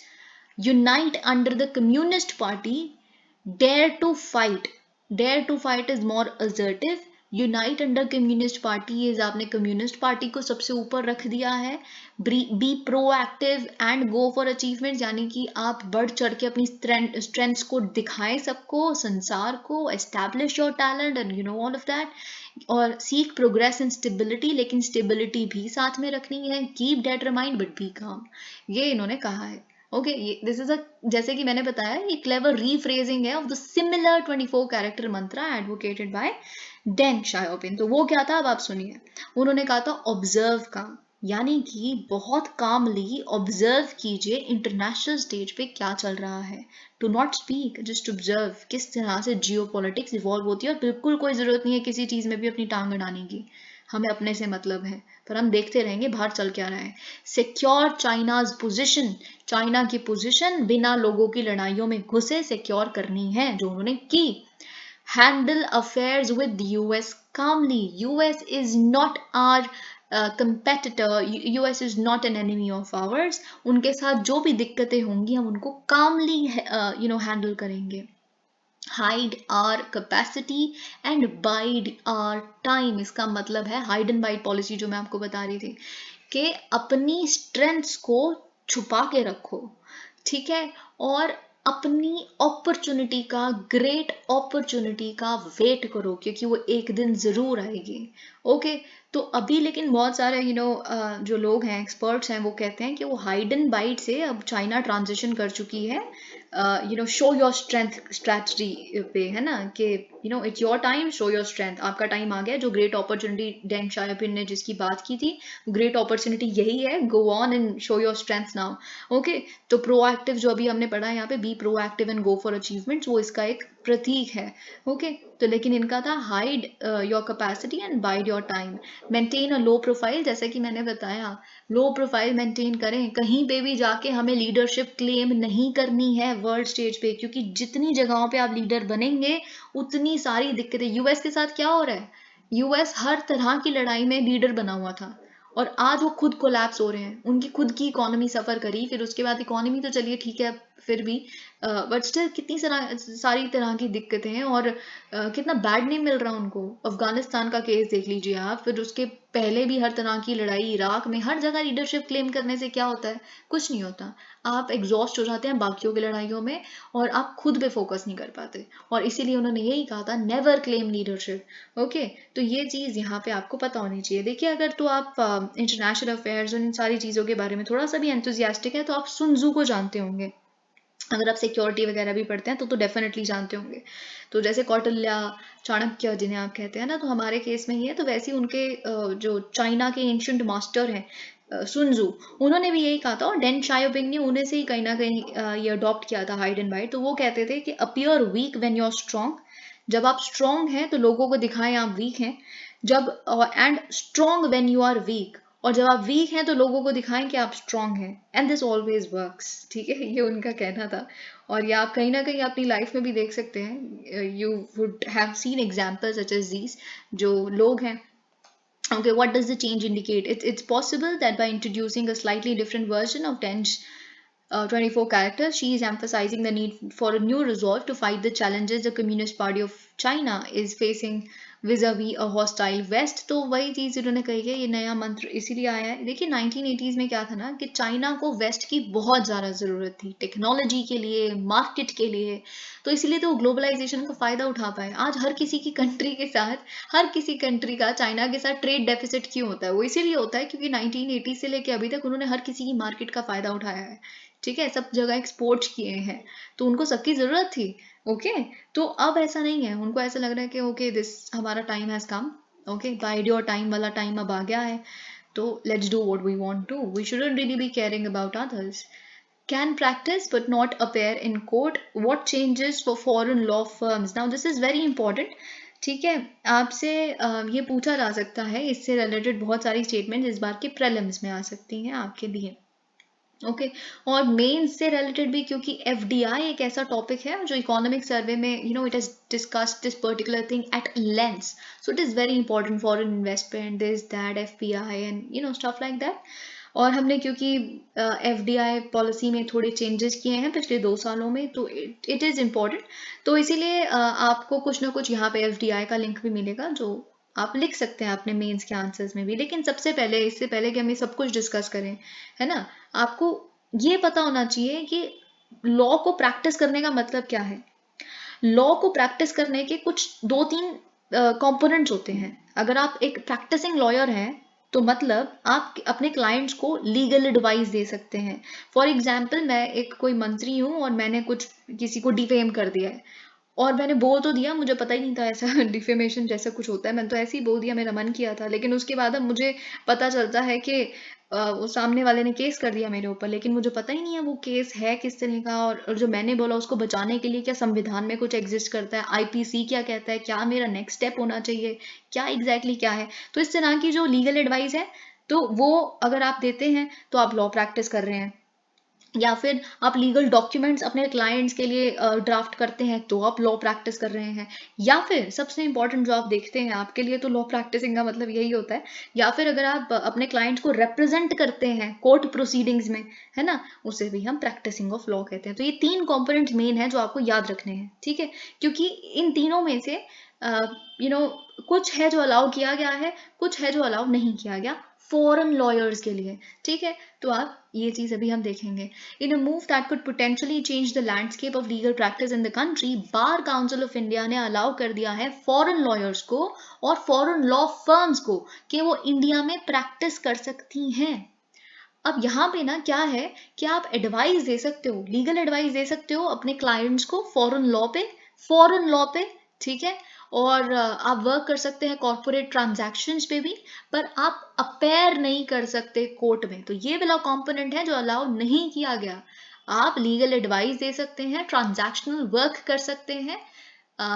unite under the Communist Party, dare to fight. Dare to fight is more assertive. Unite under communist party is, आपने communist party को सबसे ऊपर रख दिया है। Be proactive and go for achievement, यानी कि आप बढ़ चढ़ के अपनी स्ट्रेंथ्स को दिखाएं सबको, संसार को, establish your talent and all of that. और सीक प्रोग्रेस एंड स्टेबिलिटी, लेकिन स्टेबिलिटी भी साथ में रखनी है। कीप डिटरमाइंड बट बी काम, ये इन्होंने कहा है। ओके, दिस इज अ, जैसे कि मैंने बताया, ये क्लेवर रीफ्रेजिंग है of the similar 24 character mantra advocated by Deng Xiaoping. तो वो क्या था, अब आप सुनिए। उन्होंने कहा था ऑब्जर्व काम, यानी कि बहुत कामली ऑब्जर्व कीजिए इंटरनेशनल स्टेज पे क्या चल रहा है। To not speak, just observe किस तरह से जियो पॉलिटिक्स इवॉल्व होती है। और बिल्कुल कोई जरूरत नहीं है किसी चीज में भी अपनी टांग अड़ाने की, हमें अपने से मतलब है, पर हम देखते रहेंगे बाहर चल क्या रहा है। सिक्योर चाइनाज पोजिशन, चाइना की पोजिशन बिना लोगों की लड़ाइयों में घुसे सिक्योर करनी है, जो उन्होंने की। handle affairs with US calmly. US is not our competitor. US is not an enemy of ours. उनके साथ जो भी दिक्कतें होंगी हम उनको calmly handle करेंगे। hide our capacity and bide our time, इसका मतलब है हाइड एंड बाइड पॉलिसी जो मैं आपको बता रही थी, कि अपनी स्ट्रेंथ्स को छुपा के रखो, ठीक है, और अपनी अपॉर्चुनिटी का, ग्रेट अपॉर्चुनिटी का वेट करो, क्योंकि वो एक दिन जरूर आएगी। ओके, तो अभी लेकिन बहुत सारे जो लोग हैं, एक्सपर्ट्स हैं, वो कहते हैं कि वो हाइड एंड बाइट से अब चाइना ट्रांजिशन कर चुकी है शो योर स्ट्रेंथ स्ट्रैटेजी पे, है ना, कि it's your time, show your strength. आपका टाइम आ गया। जो ग्रेट अपॉर्चुनिटी डेंग शाओपिंग ने जिसकी बात की थी, ग्रेट अपॉर्चुनिटी यही है, go on and show your strength now. Okay, तो प्रोएक्टिव जो अभी हमने पढ़ा है यहाँ पे, be proactive and go for achievements, वो इसका एक प्रतीक है। ओके, तो लेकिन इनका था hide your capacity and wide your time, maintain a low profile. जैसे कि मैंने बताया, लो प्रोफाइल मेंटेन करें, कहीं पे भी जाके हमें लीडरशिप क्लेम नहीं करनी है वर्ल्ड स्टेज पे, क्योंकि जितनी जगहों पे आप लीडर बनेंगे उतनी सारी दिक्कतें। यूएस के साथ क्या हो रहा है, यूएस हर तरह की लड़ाई में लीडर बना हुआ था और आज वो खुद कोलैप्स हो रहे हैं। उनकी खुद की इकोनॉमी सफर करी, फिर उसके बाद इकोनॉमी तो चलिए ठीक है फिर भी, बट स्टिल कितनी सारी तरह की दिक्कतें हैं और कितना बैड नेम मिल रहा है उनको। अफगानिस्तान का केस देख लीजिए आप, फिर उसके पहले भी हर तरह की लड़ाई, इराक में, हर जगह लीडरशिप क्लेम करने से क्या होता है, कुछ नहीं होता। आप एग्जॉस्ट हो जाते हैं बाकियों की लड़ाइयों में और आप खुद पे फोकस नहीं कर पाते। और इसीलिए उन्होंने यही कहा था, नेवर क्लेम लीडरशिप। ओके, तो ये चीज़ यहाँ पे आपको पता होनी चाहिए। देखिए, अगर तो आप इंटरनेशनल अफेयर्स और इन सारी चीज़ों के बारे में थोड़ा सा भी एंथुजियास्टिक है तो आप सुन त्जू को जानते होंगे। अगर आप सिक्योरिटी वगैरह भी पढ़ते हैं तो डेफिनेटली जानते होंगे। तो जैसे कौटिल्या, चाणक्य जिन्हें आप कहते हैं ना, तो हमारे केस में ही है, तो वैसे ही उनके जो चाइना के एंशिएंट मास्टर हैं सुन त्जू, उन्होंने भी यही कहा था। और डेंग शाओपिंग ने उन्हें से ही कहीं ना कहीं ये अडॉप्ट किया था, हाइड एंड बाइट। तो वो कहते थे कि appear weak when you are strong, जब आप स्ट्रांग हैं तो लोगों को दिखाएं आप वीक हैं, जब and strong when you are weak, और जब आप वीक हैं तो लोगों को दिखाएं कि आप स्ट्रॉन्ग हैं, एंड दिस ऑलवेज वर्क्स। ठीक है, ये उनका कहना था। और ये आप कहीं ना कहीं अपनी लाइफ में भी देख सकते हैं, you would have seen examples such as these, जो लोग हैं। Okay, what does the change indicate? It's possible that by introducing a slightly different version of Tench 24 characters, she is emphasizing the need for a new resolve to fight the challenges the Communist Party of China is facing vis-a-vis a hostile West। तो वही चीज़ इन्होंने कही है, ये नया मंत्र इसीलिए आया है। देखिए 1980s में क्या था ना, कि चाइना को वेस्ट की बहुत ज़्यादा ज़रूरत थी टेक्नोलॉजी के लिए, मार्केट के लिए, तो इसीलिए तो ग्लोबलाइजेशन का फ़ायदा उठा पाए। आज हर किसी की कंट्री के साथ, हर किसी कंट्री का चाइना के साथ ट्रेड डेफिसिट क्यों होता है? वो इसीलिए होता है क्योंकि 1980 से लेके अभी तक उन्होंने हर किसी की मार्केट का फ़ायदा उठाया है। ठीक है, सब जगह एक्सपोर्ट किए हैं, तो उनको सबकी ज़रूरत थी। ओके, तो अब ऐसा नहीं है, उनको ऐसा लग रहा है कि ओके दिस हमारा time has come, okay bide your time वाला टाइम अब आ गया है, तो let's do what we want to, we shouldn't really be caring about others. Can practice but not appear in court. What changes for foreign law firms? Now this is very important. ठीक है, आपसे ये पूछा जा सकता है, इससे related बहुत सारी स्टेटमेंट इस बार के प्रीलिम्स में आ सकती हैं आपके लिए। ओके, और मेन से रिलेटेड भी, क्योंकि एफडीआई एक ऐसा टॉपिक है जो इकोनॉमिक सर्वे में it has discussed this particular thing at length, so it is very important for investment, this that FPI and stuff like that. और हमने क्योंकि एफडीआई पॉलिसी में थोड़े चेंजेस किए हैं पिछले 2 सालों में, तो इट इज़ इम्पॉर्टेंट, तो इसीलिए आपको कुछ ना कुछ यहाँ पे एफडीआई का लिंक भी मिलेगा, जो आप लिख सकते हैं अपने मेंस के आंसर्स में भी। लेकिन सबसे पहले, इससे पहले कि हम ये सब कुछ डिस्कस करें, है ना, आपको ये पता होना चाहिए कि लॉ को प्रैक्टिस करने का मतलब क्या है। लॉ को प्रैक्टिस करने के कुछ 2-3 कंपोनेंट्स होते हैं। अगर आप एक प्रैक्टिसिंग लॉयर हैं, तो मतलब आप अपने क्लाइंट्स को लीगल एडवाइस दे सकते हैं। फॉर एग्जाम्पल, मैं एक कोई मंत्री हूँ और मैंने कुछ किसी को डिफेम कर दिया है, और मैंने बोल तो दिया, मुझे पता ही नहीं था ऐसा डिफेमेशन जैसा कुछ होता है, मैंने तो ऐसे ही बोल दिया, मेरा मन किया था, लेकिन उसके बाद अब मुझे पता चलता है कि वो सामने वाले ने केस कर दिया मेरे ऊपर, लेकिन मुझे पता ही नहीं है वो केस है किस तरह का, और जो मैंने बोला उसको बचाने के लिए क्या संविधान में कुछ एग्जिस्ट करता है, आईपीसी क्या कहता है, क्या मेरा नेक्स्ट स्टेप होना चाहिए, क्या एग्जैक्टली क्या है। तो इस तरह की जो लीगल एडवाइस है, तो वो अगर आप देते हैं तो आप लॉ प्रैक्टिस कर रहे हैं। या फिर आप लीगल डॉक्यूमेंट्स अपने क्लाइंट्स के लिए ड्राफ्ट करते हैं, तो आप लॉ प्रैक्टिस कर रहे हैं। या फिर सबसे इंपॉर्टेंट जो आप देखते हैं, आपके लिए तो लॉ प्रैक्टिसिंग का मतलब यही होता है, या फिर अगर आप अपने क्लाइंट्स को रिप्रेजेंट करते हैं कोर्ट प्रोसीडिंग्स में, है ना, उसे भी हम प्रैक्टिसिंग ऑफ लॉ कहते हैं। तो ये 3 कंपोनेंट्स मेन है जो आपको याद रखने हैं। ठीक है, क्योंकि इन तीनों में से कुछ है जो अलाउ किया गया है, कुछ है जो अलाउ नहीं किया गया फॉरेन लॉयर्स के लिए। ठीक है, तो आप ये चीज अभी हम देखेंगे। In a move that could potentially change the landscape of legal practice in the country, bar council of India ने अलाउ कर दिया है फॉरेन लॉयर्स को और फॉरेन लॉ फर्म्स को कि वो इंडिया में प्रैक्टिस कर सकती हैं। अब यहाँ पे ना क्या है कि आप एडवाइस दे सकते हो, लीगल एडवाइस दे सकते हो अपने क्लाइंट्स को फॉरेन लॉ पे, ठीक है, और आप वर्क कर सकते हैं कॉर्पोरेट ट्रांजैक्शंस पे भी, पर आप अपेयर नहीं कर सकते कोर्ट में। तो ये वाला कंपोनेंट है जो अलाउ नहीं किया गया। आप लीगल एडवाइस दे सकते हैं, ट्रांजैक्शनल वर्क कर सकते हैं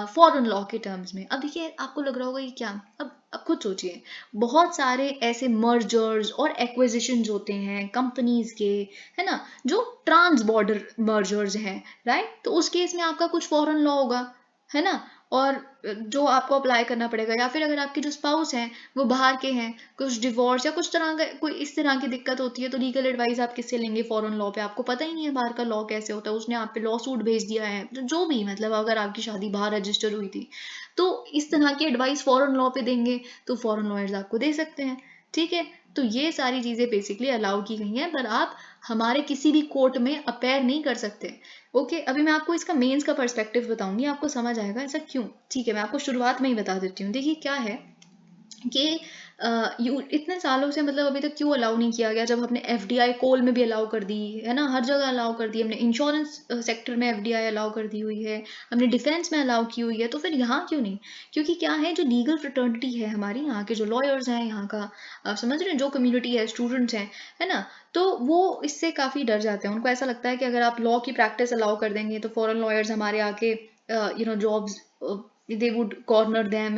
फॉरेन लॉ के टर्म्स में। अब देखिए, आपको लग रहा होगा ये क्या, अब खुद सोचिए, बहुत सारे ऐसे मर्जर्स और एक्विजिशंस होते हैं कंपनीज के, है ना, जो ट्रांस बॉर्डर मर्जर्स हैं, राइट, तो उस केस में आपका कुछ फॉरेन लॉ होगा, है ना, और जो आपको अप्लाई करना पड़ेगा। या फिर अगर आपके जो स्पाउस हैं वो बाहर के हैं, कुछ डिवोर्स या कुछ तरह का कोई इस तरह की दिक्कत होती है, तो लीगल एडवाइस आप किससे लेंगे फॉरेन लॉ पे, आपको पता ही नहीं है बाहर का लॉ कैसे होता है, उसने आप पे लॉ सूट भेज दिया है, तो जो भी, मतलब अगर आपकी शादी बाहर रजिस्टर हुई थी, तो इस तरह की एडवाइस फॉरेन लॉ पे देंगे, तो फॉरेन लॉयर्स आपको दे सकते हैं। ठीक है, तो ये सारी चीजें बेसिकली अलाउ की गई हैं, पर आप हमारे किसी भी कोर्ट में अपेयर नहीं कर सकते। ओके, अभी मैं आपको इसका मेंस का पर्सपेक्टिव बताऊंगी, आपको समझ आएगा ऐसा क्यों। ठीक है, मैं आपको शुरुआत में ही बता देती हूँ। देखिए क्या है कि इतने सालों से मतलब अभी तक क्यों अलाउ नहीं किया गया, जब हमने एफडीआई कोल में भी अलाउ कर दी है ना, हर जगह अलाउ कर दी, हमने इंश्योरेंस सेक्टर में एफडीआई अलाउ कर दी हुई है, हमने डिफेंस में अलाउ की हुई है, तो फिर यहाँ क्यों नहीं? क्योंकि क्या है, जो लीगल फ्रेटर्निटी है हमारी, यहाँ के जो लॉयर्स हैं, यहाँ का आप समझ रहे हैं, जो कम्युनिटी है, स्टूडेंट्स हैं, है ना, तो वो इससे काफ़ी डर जाते हैं। उनको ऐसा लगता है कि अगर आप लॉ की प्रैक्टिस अलाउ कर देंगे तो फॉरेन लॉयर्स हमारे आके jobs, they would corner them,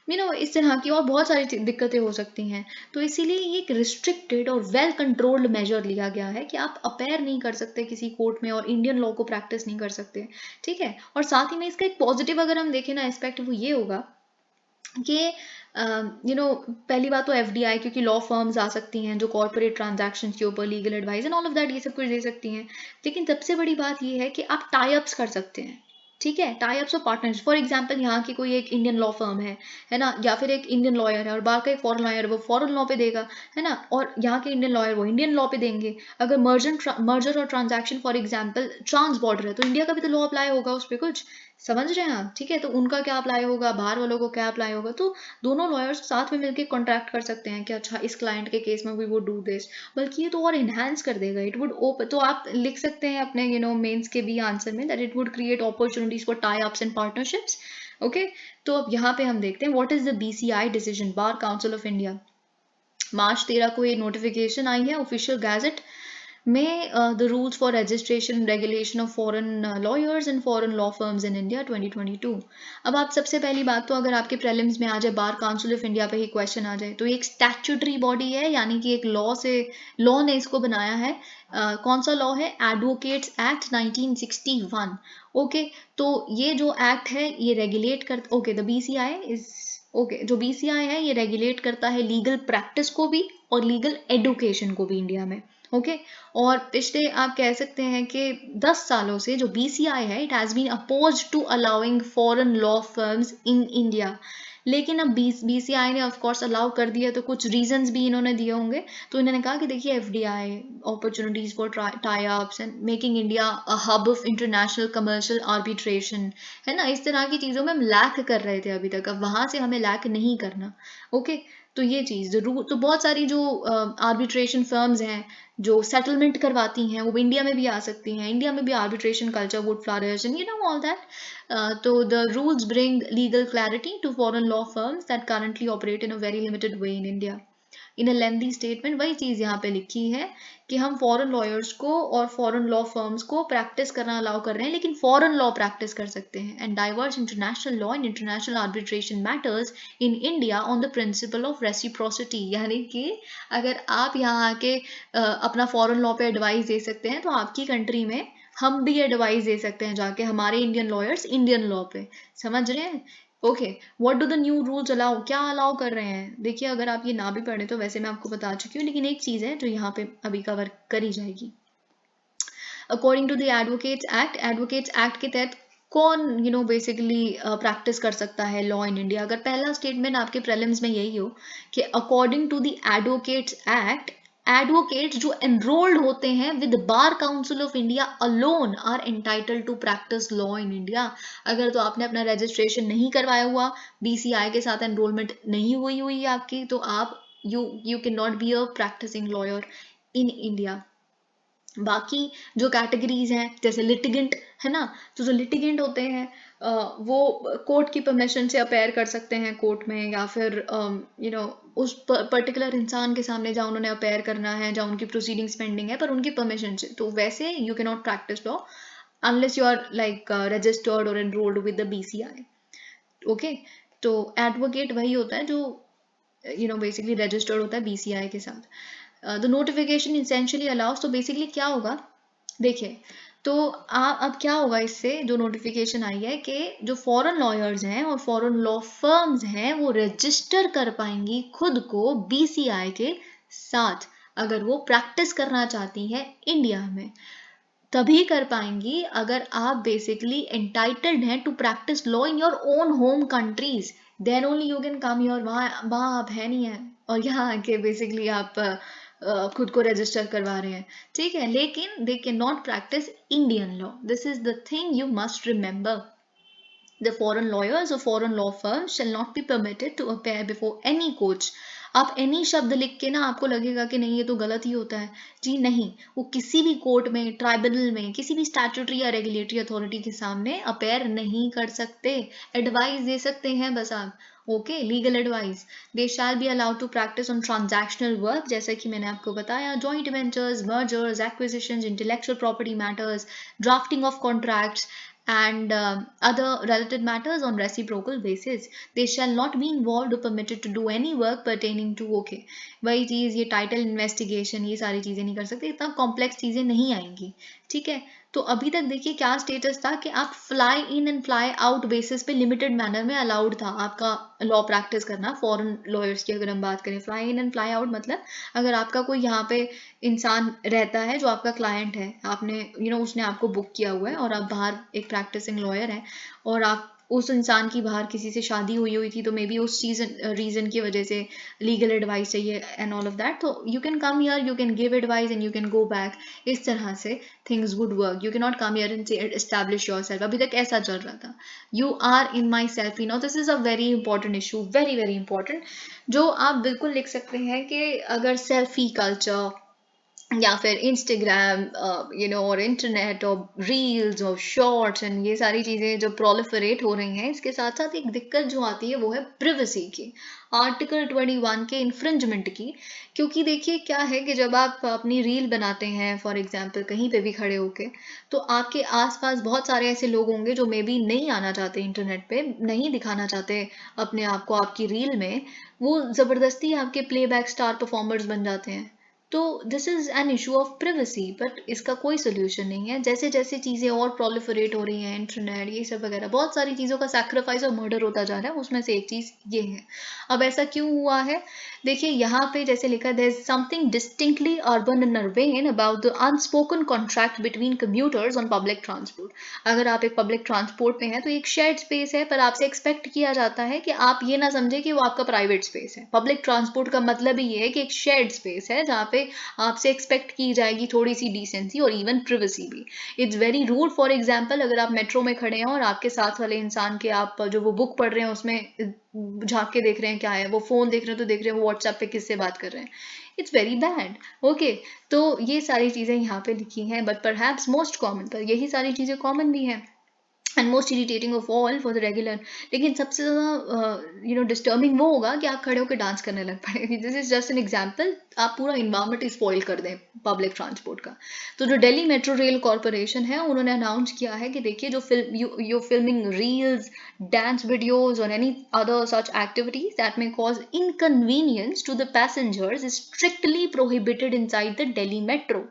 इस तरह की और बहुत सारी दिक्कतें हो सकती हैं। तो इसीलिए ये एक रिस्ट्रिक्टेड और वेल कंट्रोल्ड मेजर लिया गया है कि आप अपेयर नहीं कर सकते किसी कोर्ट में और इंडियन लॉ को प्रैक्टिस नहीं कर सकते, ठीक है। और साथ ही में इसका एक पॉजिटिव अगर हम देखें ना एस्पेक्ट, वो ये होगा कि पहली बात तो एफडीआई, क्योंकि लॉ फर्म्स आ सकती हैं जो कॉर्पोरेट ट्रांजैक्शन के ऊपर legal advice and all of that ये सब कुछ दे सकती हैं। लेकिन सबसे बड़ी बात ये है कि आप टाई अप्स कर सकते हैं, ठीक है। टाई अप्स और पार्टनर्स, फॉर एग्जांपल यहाँ की कोई एक इंडियन लॉ फर्म है ना, या फिर एक इंडियन लॉयर है और बाहर का एक फॉरेन लॉयर है, वो फॉरेन लॉ पे देगा, है ना, और यहाँ के इंडियन लॉयर वो इंडियन लॉ पे देंगे। अगर मर्जर और transaction for example trans border है तो इंडिया का भी तो लॉ अप्लाई होगा उस पर कुछ, समझ रहे हैं आप, ठीक है। तो उनका क्या अप्लाई होगा, बाहर वालों को क्या अप्लाई होगा, तो दोनों लॉयर्स साथ में मिलकर कॉन्ट्रैक्ट कर सकते हैं कि अच्छा इस क्लाइंट के केस में वी वुड डू दिस। बल्कि ये तो और इन्हांस कर देगा, इट वुड ओपन, तो आप लिख सकते हैं अपने मेंस के भी आंसर में that it would create opportunities for tie ups and partnerships. Okay, तो अब यहाँ पे हम देखते हैं what is the BCI decision, bar council of India. March 13 को ये नोटिफिकेशन आई है ऑफिशियल गैजेट में, the rules for registration and regulation of foreign lawyers and foreign law firms in India 2022। अब आप सबसे पहली बात तो अगर आपके प्रीलिम्स में आ जाए बार काउंसिल ऑफ इंडिया पे ही क्वेश्चन आ जाए, तो ये एक स्टैट्यूटरी बॉडी है, यानी कि एक लॉ ने इसको बनाया है। कौन सा लॉ है, एडवोकेट्स एक्ट 1961। ओके, तो ये जो एक्ट है ये रेगुलेट कर, okay the BCI is, okay जो बीसीआई है ये रेगुलेट करता है लीगल प्रैक्टिस को भी और लीगल एडुकेशन को भी इंडिया में। ओके, और पिछले आप कह सकते हैं कि 10 सालों से जो बीसीआई है it has been opposed to allowing foreign law firms in India. लेकिन अब बीसीआई ने ऑफ कोर्स अलाउ कर दिया, तो कुछ रीजंस भी इन्होंने दिए होंगे। तो इन्होंने कहा कि देखिए FDI, opportunities for tie ups and making India a hub of international commercial arbitration, है ना, इस तरह की चीज़ों में हम लैक कर रहे थे अभी तक, अब वहाँ से हमें लैक नहीं करना। ओके, तो ये चीज़ जरूर, तो बहुत सारी जो आर्बिट्रेशन फर्म्स हैं जो सेटलमेंट करवाती हैं वो इंडिया में भी आ सकती हैं, इंडिया में भी arbitration culture would flourish and all that. तो the rules bring legal clarity to foreign law firms that currently operate in a very limited way in India. In a lengthy statement वही चीज़ यहाँ पे लिखी है कि हम फॉरेन लॉयर्स को और फॉरेन लॉ फर्म्स को प्रैक्टिस करना अलाउ कर रहे हैं, लेकिन फॉरेन लॉ प्रैक्टिस कर सकते हैं and diverse international law and international arbitration matters in India on the principle of reciprocity. यानी कि अगर आप यहाँ आके अपना फॉरेन लॉ पे एडवाइस दे सकते हैं, तो आपकी कंट्री में हम भी एडवाइस दे सकते हैं जाके हमारे इंडियन लॉयर्स इंडियन लॉ पे, समझ रहे हैं। Okay, what do the new rules allow, क्या अलाउ कर रहे हैं। देखिए अगर आप ये ना भी पढ़े तो वैसे मैं आपको बता चुकी हूँ, लेकिन एक चीज़ है जो यहाँ पे अभी कवर करी जाएगी। According to the advocates act के तहत कौन बेसिकली प्रैक्टिस कर सकता है लॉ इन इंडिया। अगर पहला स्टेटमेंट आपके प्रीलिम्स में यही हो कि according to the advocates act, advocates जो एनरोल्ड होते हैं with bar council of India alone are entitled to practise law in India. अगर तो आपने अपना रजिस्ट्रेशन नहीं करवाया हुआ, बीसीआई के साथ एनरोलमेंट नहीं हुई है आपकी, तो आप you can not be a practising lawyer in India. बाकी जो कैटेगरीज हैं जैसे लिटिगेंट, है ना, तो जो लिटिगेंट होते हैं वो कोर्ट की परमिशन से अपेयर कर सकते हैं कोर्ट में, या फिर उस पर्टिकुलर इंसान के सामने जहाँ उन्होंने अपेयर करना है, जहाँ उनकी प्रोसीडिंग्स पेंडिंग है, पर उनकी परमिशन से। तो वैसे you can not practice law unless you are like registered और enrolled with the BCI. Okay, तो एडवोकेट वही होता है जो बेसिकली रजिस्टर्ड होता है बीसीआई के साथ। द नोटिफिकेशन इसेंशियली अलाउस, तो बेसिकली क्या होगा, देखिए तो अब क्या होगा इससे, जो नोटिफिकेशन आई है कि जो फॉरेन लॉयर्स हैं और फॉरेन लॉ फर्म्स हैं वो रजिस्टर कर पाएंगी खुद को बीसीआई के साथ, अगर वो प्रैक्टिस करना चाहती हैं इंडिया में। तभी कर पाएंगी अगर आप बेसिकली एंटाइटल्ड हैं to practise law in your own home countries, then only you can come your, वहाँ आप है नहीं है और यहाँ आके बेसिकली आप खुद को रजिस्टर करवा रहे हैं, ठीक है। लेकिन they can not practice Indian law, this is the thing you must remember. The foreign lawyers or foreign law firms shall not be permitted to appear before any courts। आप any शब्द लिख के ना आपको लगेगा कि नहीं ये तो गलत ही होता है, जी नहीं, वो किसी भी कोर्ट में, ट्राइब्यूनल में, किसी भी स्टैट्यूटरी या रेगुलेटरी अथॉरिटी के सामने अपेयर नहीं कर सकते, एडवाइस दे सकते हैं बस आप। Okay, legal advice. They shall be allowed to practise on transactional work, जैसे कि मैंने आपको बताया, joint ventures, mergers, acquisitions, intellectual property matters, drafting of contracts, and other related matters on reciprocal basis. They shall not be involved or permitted to do any work pertaining to, okay, वही चीज़, ये title investigation, ये सारी चीज़ें नहीं कर सकते, इतना complex चीज़ें नहीं आएंगी, ठीक है। तो अभी तक देखिए क्या स्टेटस था कि आप fly in and fly out basis पे लिमिटेड मैनर में अलाउड था आपका लॉ प्रैक्टिस करना। फॉरेन लॉयर्स की अगर हम बात करें, fly in and fly out मतलब अगर आपका कोई यहाँ पे इंसान रहता है जो आपका क्लाइंट है, आपने उसने आपको बुक किया हुआ है और आप बाहर एक प्रैक्टिसिंग लॉयर है और आप उस इंसान की बाहर किसी से शादी हुई हुई थी, तो मे बी उस चीज़ रीज़न की वजह से लीगल एडवाइस चाहिए एंड ऑल ऑफ दैट, तो you can come here, you can give advice and you can go back. इस तरह से things would work. You can not come here and say establish yourself. अभी तक ऐसा चल रहा था, you are in myself, this is a very important issue, very very important, जो आप बिल्कुल लिख सकते हैं कि अगर सेल्फी कल्चर या फिर इंस्टाग्राम और इंटरनेट और रील्स और शॉर्ट्स एंड ये सारी चीज़ें जो प्रोलिफरेट हो रही हैं, इसके साथ साथ एक दिक्कत जो आती है वो है प्रिवेसी की, आर्टिकल 21 के इन्फ्रिंजमेंट की। क्योंकि देखिए क्या है कि जब आप अपनी रील बनाते हैं फॉर एग्जांपल कहीं पे भी खड़े होके, तो आपके आसपास बहुत सारे ऐसे लोग होंगे जो मे बी नहीं आना चाहते इंटरनेट पे, नहीं दिखाना चाहते अपने आप को आपकी रील में, वो ज़बरदस्ती आपके प्लेबैक स्टार परफॉर्मर्स बन जाते हैं। तो this is an issue of privacy, but इसका कोई सोल्यूशन नहीं है। जैसे जैसे चीज़ें और प्रोलिफरेट हो रही हैं, इंटरनेट ये सब वगैरह, बहुत सारी चीज़ों का सैक्रिफाइस और मर्डर होता जा रहा है, उसमें से एक चीज़ ये है। अब ऐसा क्यों हुआ है? देखिए यहाँ पे जैसे लिखा, there is something distinctly urban and urbane about the unspoken contract between commuters on public transport. अगर आप एक पब्लिक ट्रांसपोर्ट में हैं तो एक शेयर्ड स्पेस है, पर आपसे एक्सपेक्ट किया जाता है कि आप ये ना समझे कि वो आपका प्राइवेट स्पेस है। पब्लिक ट्रांसपोर्ट का मतलब ही ये है कि एक शेयर्ड स्पेस है जहाँ पे आपसे एक्सपेक्ट की जाएगी थोड़ी सी डिसेंसी और इवन प्रिवेसी भी। It's very rude. For example अगर आप मेट्रो में खड़े हैं और आपके साथ वाले इंसान के आप जो वो बुक पढ़ रहे हैं उसमें झांक के देख रहे हैं क्या है, वो फोन देख रहे हैं तो देख रहे हैं वो व्हाट्सएप पे किससे बात कर रहे हैं, इट्स वेरी बैड। ओके, तो ये सारी चीज़ें यहाँ पे लिखी हैं, बट परहैप्स मोस्ट कॉमन, पर यही सारी चीज़ें कॉमन भी हैं and most irritating of all for the regular. लेकिन सबसे ज़्यादा डिस्टर्बिंग वो होगा कि आप खड़े होकर डांस करने लग पड़े। This is just an example, आप पूरा इन्वायरमेंट स्पॉइल कर दें पब्लिक ट्रांसपोर्ट का। तो जो दिल्ली मेट्रो रेल कॉरपोरेशन है उन्होंने अनाउंस किया है कि देखिए जो you filming reels, dance videos और any other such activities that may cause inconvenience to the passengers is strictly prohibited inside the Delhi metro.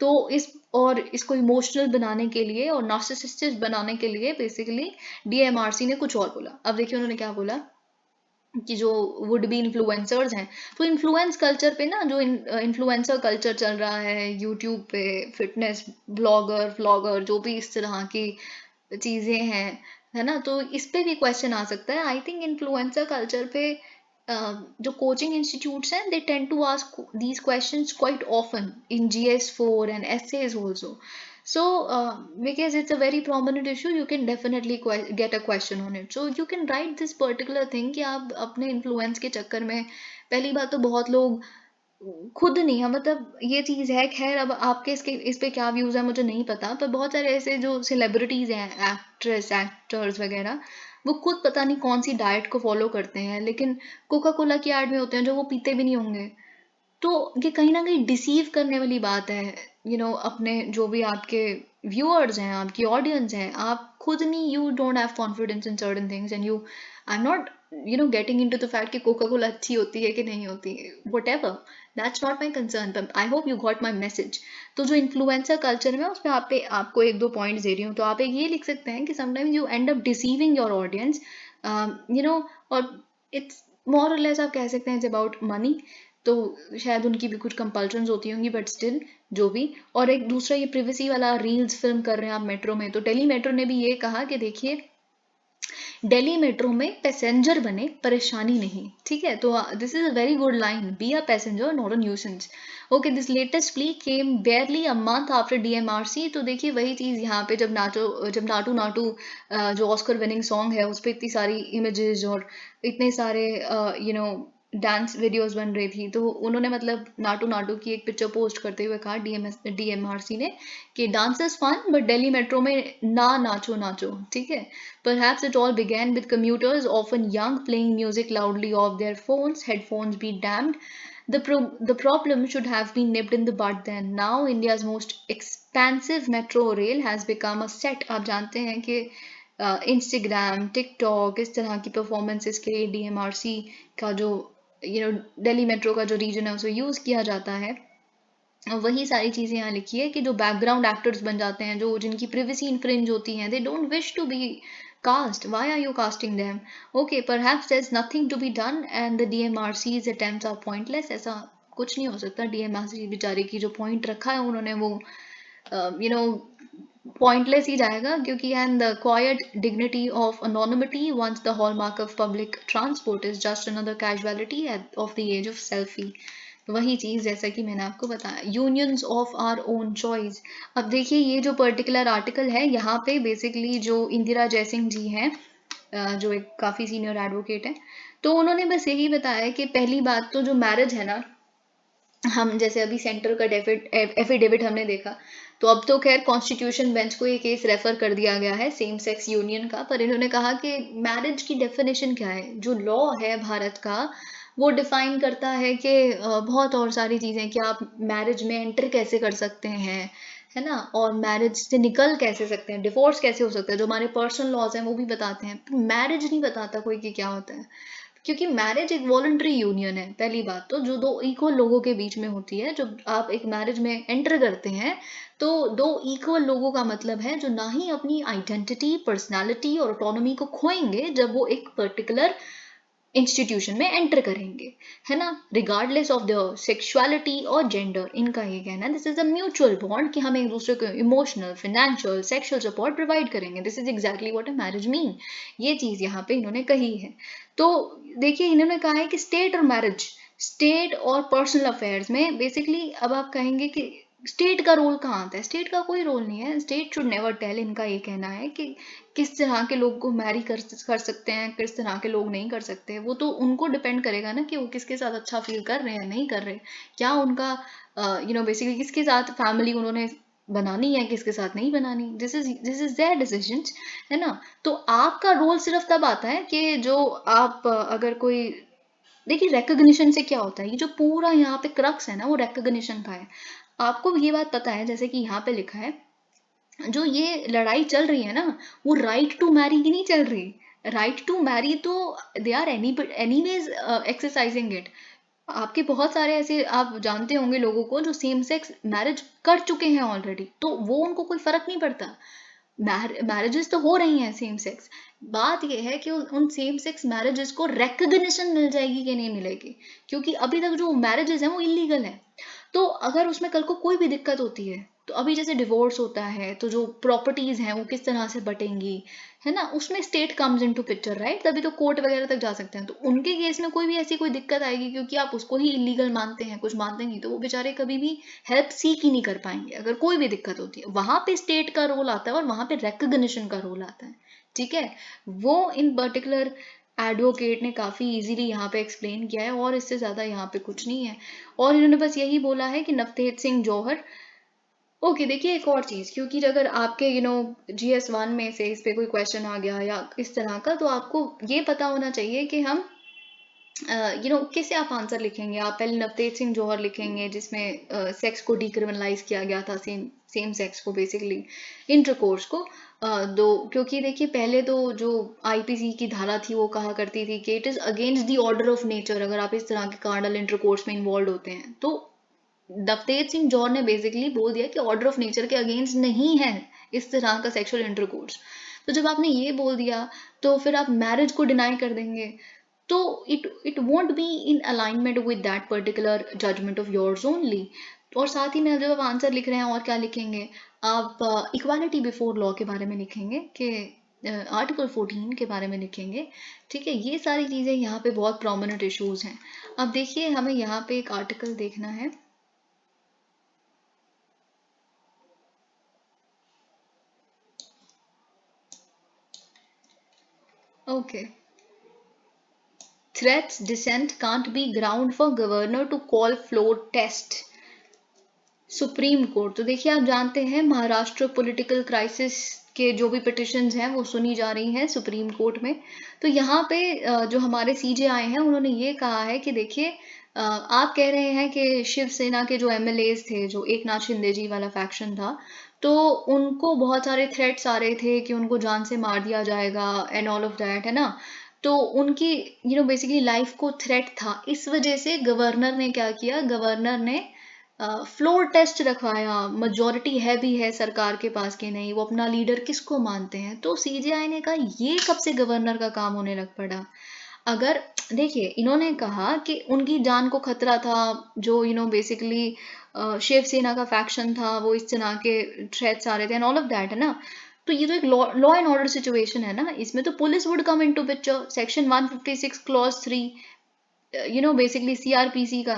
तो इसको इमोशनल बनाने के लिए और नार्सिसिस्टिक बनाने के लिए बेसिकली डीएमआरसी ने कुछ और बोला। अब देखिए उन्होंने क्या बोला कि जो वुड बी इन्फ्लुएंसर्स हैं, तो इन्फ्लुएंस कल्चर पे ना, जो इन्फ्लुएंसर कल्चर चल रहा है यूट्यूब पे, फिटनेस ब्लॉगर व्लॉगर जो भी इस तरह की चीज़ें हैं, है ना, तो इस पे भी क्वेश्चन आ सकता है। आई थिंक इन्फ्लुएंसर कल्चर पे जो कोचिंग इंस्टीट्यूट्स हैं they tend to ask these questions quite often इन GS4 and essays also. So because it's a very prominent issue, you can definitely get a question on it. So you can write this particular thing कि आप अपने influence के चक्कर में, पहली बात तो बहुत लोग खुद नहीं है, मतलब ये चीज़ है, खैर अब आपके इस पे क्या व्यूज़ है मुझे नहीं पता, पर बहुत सारे ऐसे जो सेलिब्रिटीज़ हैं, एक्ट्रेस एक्टर्स वगैरह, वो खुद पता नहीं कौन सी डाइट को फॉलो करते हैं, लेकिन कोका कोला की ऐड में होते हैं जो वो पीते भी नहीं होंगे। तो ये कहीं ना कहीं डिसीव करने वाली बात है। अपने जो भी आपके व्यूअर्स हैं, आपकी ऑडियंस हैं, आप खुद नहीं, you don't have confidence in certain things and you, I am not getting into the fact कि कोका कोला अच्छी होती है कि नहीं होती है, what ever, that's not my concern, but I hope you got my message. तो जो इन्फ्लुएंसर कल्चर में उसमें आपको एक दो पॉइंट्स दे रही हूँ, तो आप एक ये लिख सकते हैं कि sometimes you and up deceiving your audience, और इट्स मोर और लेस आप कह सकते हैं इट्स अबाउट मनी। तो शायद उनकी भी कुछ कंपल्शंस होती होंगी, बट स्टिल जो भी। और एक दूसरा ये प्रिवेसी वाला, रील्स फिल्म कर रहे हैं आप मेट्रो में, तो दिल्ली मेट्रो ने भी ये कहा कि देखिए दिल्ली मेट्रो में पैसेंजर बने, परेशानी नहीं, ठीक है। तो this is a very good line, be a passenger not a nuisance. Okay, this latest plea came बेयरली a month after DMRC। तो देखिए वही चीज़ यहाँ पे, जब नाटू नाटू जो ऑस्कर विनिंग सॉन्ग है उस पर इतनी सारी इमेजेस और इतने सारे डांस वीडियोस बन रही थी, तो उन्होंने मतलब नाटू नाटू की एक पिक्चर पोस्ट करते हुए कहा DMRC ने कि dance is fun but Delhi metro में ना नाचो नाचो, ठीक है। Perhaps it all began with commuters, often young, playing music loudly off their phones, headphones be damned. The problem should have been nipped in the bud then. Now India's most expansive metro rail has become a set. आप जानते हैं कि Instagram, TikTok, इस तरह की performances के लिए DMRC का जो दिल्ली मेट्रो का जो रीजन है उसे यूज़ किया जाता है. वही सारी चीज़ें यहाँ लिखी है कि जो बैकग्राउंड एक्टर्स बन जाते हैं, जो जिनकी प्रिवेसी इन्फ्रिंज होती हैं, they don't wish to be cast. Why are you casting them? Okay, perhaps there's nothing to be done and the DMRC's attempts are pointless. ऐसा कुछ नहीं हो सकता. DMRC बेचारे की जो पॉइंट रखा है उन्होंने वो pointless ही जाएगा, क्योंकि and the quiet dignity of anonymity once the hallmark of public transport is just another casualty of the age of selfie. वही चीज़ जैसा कि मैंने आपको बताया, unions of our own choice. अब देखिए ये जो पर्टिकुलर आर्टिकल है यहाँ पे बेसिकली जो इंदिरा जयसिंह जी हैं, जो एक काफ़ी सीनियर एडवोकेट हैं, तो उन्होंने बस यही बताया कि पहली बात तो जो मैरिज है ना, हम जैसे अभी सेंटर का एफिडेविट हमने देखा, तो अब तो खैर कॉन्स्टिट्यूशन बेंच को ये केस रेफर कर दिया गया है सेम सेक्स यूनियन का, पर इन्होंने कहा कि मैरिज की डेफिनेशन क्या है. जो लॉ है भारत का वो डिफाइन करता है कि बहुत और सारी चीज़ें कि आप मैरिज में एंटर कैसे कर सकते हैं, है ना, और मैरिज से निकल कैसे सकते हैं, डिवोर्स कैसे हो सकता है, जो हमारे पर्सनल लॉज हैं वो भी बताते हैं. मैरिज नहीं बताता कोई कि क्या होता है, क्योंकि मैरिज एक वॉलंटरी यूनियन है. पहली बात तो जो दो इक्वल लोगों के बीच में होती है, जब आप एक मैरिज में एंटर करते हैं तो दो इक्वल लोगों का मतलब है जो ना ही अपनी आइडेंटिटी, पर्सनालिटी और ऑटोनॉमी को खोएंगे जब वो एक पर्टिकुलर इंस्टीट्यूशन में एंटर करेंगे, है ना, रिगार्डलेस ऑफ द सेक्सुअलिटी और जेंडर. इनका ये कहना है this is a mutual bond कि हम एक दूसरे को emotional, financial, sexual support provide करेंगे. This is exactly what a marriage mean. ये चीज यहाँ पे इन्होंने कही है. तो देखिए इन्होंने कहा है कि स्टेट और मैरिज, स्टेट और पर्सनल अफेयर्स में बेसिकली अब आप कहेंगे कि स्टेट का रोल कहाँ आता है. स्टेट का कोई रोल नहीं है. State should never tell. इनका ये कहना है कि किस तरह के लोग को मैरी कर सकते हैं, किस तरह के लोग नहीं कर सकते. वो तो उनको डिपेंड करेगा ना कि वो किसके साथ अच्छा फील कर रहे हैं, नहीं कर रहे, क्या उनका बेसिकली किसके साथ फैमिली उन्होंने बनानी है, किसके साथ नहीं बनानी. दिस इज देयर डिसीजन, है ना. तो आपका रोल सिर्फ तब आता है कि जो आप अगर कोई देखिए रिकग्निशन से क्या होता है. ये जो पूरा यहाँ पे क्रक्स है ना वो रिकग्निशन का है. आपको ये बात पता है जैसे कि यहाँ पे लिखा है, जो ये लड़ाई चल रही है ना वो राइट टू मैरी की नहीं चल रही. राइट टू मैरी तो they are anyways exercising it. आपके बहुत सारे ऐसे आप जानते होंगे लोगों को जो सेम सेक्स मैरिज कर चुके हैं ऑलरेडी, तो वो उनको कोई फर्क नहीं पड़ता. मैरिजेस तो हो रही हैं सेम सेक्स. बात यह है कि उन सेम सेक्स मैरिजेस को रिकग्निशन मिल जाएगी कि नहीं मिलेगी, क्योंकि अभी तक जो मैरिजेस हैं वो इलीगल है. तो अगर उसमें कल को कोई भी दिक्कत होती है, तो अभी जैसे डिवोर्स होता है तो जो प्रॉपर्टीज हैं वो किस तरह से बटेंगी, है ना, उसमें state comes into picture, right. तभी तो कोर्ट वगैरह तक जा सकते हैं. तो उनके केस में कोई भी ऐसी कोई दिक्कत आएगी क्योंकि आप उसको ही इलीगल मानते हैं, कुछ मानते नहीं, तो वो बेचारे कभी भी हेल्प सीख ही नहीं कर पाएंगे अगर कोई भी दिक्कत होती है. वहां पे स्टेट का रोल आता है और वहां पे रिकग्निशन का रोल आता है. ठीक है, वो इन पर्टिकुलर एडवोकेट ने काफ़ी इजीली यहाँ पे एक्सप्लेन किया है और इससे ज़्यादा यहाँ पे कुछ नहीं है. और इन्होंने बस यही बोला है कि नवतेज सिंह जौहर. ओके देखिए एक और चीज़, क्योंकि अगर आपके GS1 में से इस पे कोई क्वेश्चन आ गया या इस तरह का, तो आपको ये पता होना चाहिए कि हम कैसे आप आंसर लिखेंगे. आप पहले नवतेज सिंह जौहर लिखेंगे जिसमें सेक्स को डिक्रिमिनलाइज किया गया था, सेम सेक्स को, बेसिकली इंटरकोर्स को. क्योंकि देखिए पहले तो जो IPC की धारा थी वो कहा करती थी कि it is against the order of nature अगर आप इस तरह के कार्नल इंटरकोर्स में इन्वॉल्व होते हैं. तो नवतेज सिंह जौहर ने बेसिकली बोल दिया कि ऑर्डर ऑफ नेचर के अगेंस्ट नहीं है इस तरह का सेक्सुअल इंटरकोर्स. तो जब आपने ये बोल दिया तो फिर आप मैरिज को डिनाई कर देंगे, तो it won't be in alignment with that particular judgment of yours only. और साथ ही में जब आप आंसर लिख रहे हैं और क्या लिखेंगे, आप इक्वालिटी बिफोर लॉ के बारे में लिखेंगे कि आर्टिकल 14 के बारे में लिखेंगे. ठीक है, ये सारी चीज़ें यहाँ पे बहुत प्रोमिनेंट इश्यूज हैं. अब देखिए हमें यहाँ पे एक आर्टिकल देखना है. Okay, threats dissent can't be ground for governor to call floor test. Supreme court. तो देखिए आप जानते हैं महाराष्ट्र पॉलिटिकल क्राइसिस के जो भी पिटिशंस हैं वो सुनी जा रही हैं सुप्रीम कोर्ट में. तो यहाँ पे जो हमारे CJ आए हैं उन्होंने ये कहा है कि देखिए आप कह रहे हैं कि शिवसेना के जो एमएलएज थे, जो एकनाथ शिंदे जी वाला फैक्शन था, तो उनको बहुत सारे थ्रेट्स आ रहे थे कि उनको जान से मार दिया जाएगा एंड ऑल ऑफ दैट, है ना। तो उनकी बेसिकली लाइफ को थ्रेट था। इस वजह से गवर्नर ने क्या किया, गवर्नर ने फ्लोर टेस्ट रखवाया। मेजोरिटी है भी है सरकार के पास कि नहीं, वो अपना लीडर किसको मानते हैं। तो सीजेआई ने कहा ये कब से गवर्नर का काम होने लग पड़ा। अगर देखिए, इन्होंने कहा कि उनकी जान को खतरा था, जो बेसिकली शिवसेना का फैक्शन था, वो इस तरह के थ्रेट्स आ रहे थे एंड ऑल ऑफ दैट, है ना। तो ये तो एक लॉ एंड ऑर्डर सिचुएशन है ना, इसमें तो police would come into picture. Section 156 clause 3 basically CrPC का,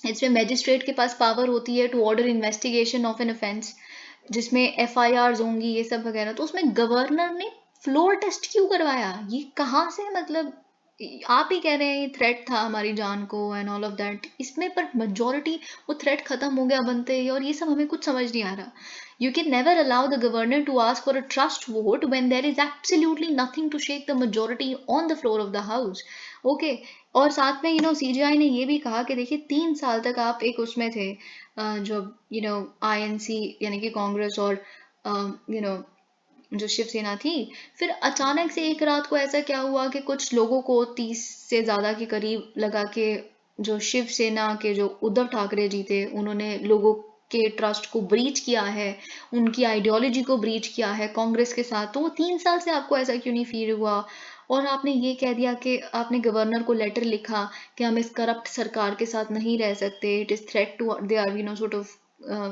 इसमें मैजिस्ट्रेट के पास पावर होती है to order investigation of an offence, जिसमें एफआईआर होंगी, ये सब वगैरह। तो उसमें गवर्नर ने फ्लोर टेस्ट क्यों करवाया, ये कहाँ से, मतलब आप ही कह रहे हैं ये थ्रेट था हमारी जान को एंड ऑल ऑफ दैट, इसमें पर मेजोरिटी वो थ्रेट खत्म हो गया बनते ही, और ये सब हमें कुछ समझ नहीं आ रहा। You can never allow the governor to ask for a trust vote when there is absolutely nothing to shake the majority on the floor of the house. Okay, और साथ में सीजीआई ने ये भी कहा कि देखिए 3 साल तक आप एक उसमें थे, जो आईएनसी यानी कि कांग्रेस और जो शिवसेना थी। फिर अचानक से एक रात को ऐसा क्या हुआ कि कुछ लोगों को 30 से ज़्यादा के करीब लगा के जो शिवसेना के जो उद्धव ठाकरे जी थे, उन्होंने लोगों के ट्रस्ट को ब्रीच किया है, उनकी आइडियोलॉजी को ब्रीच किया है कांग्रेस के साथ। तो वो 3 साल से आपको ऐसा क्यों नहीं फील हुआ, और आपने ये कह दिया कि आपने गवर्नर को लेटर लिखा कि हम इस करप्ट सरकार के साथ नहीं रह सकते, it is threat to they are sort of,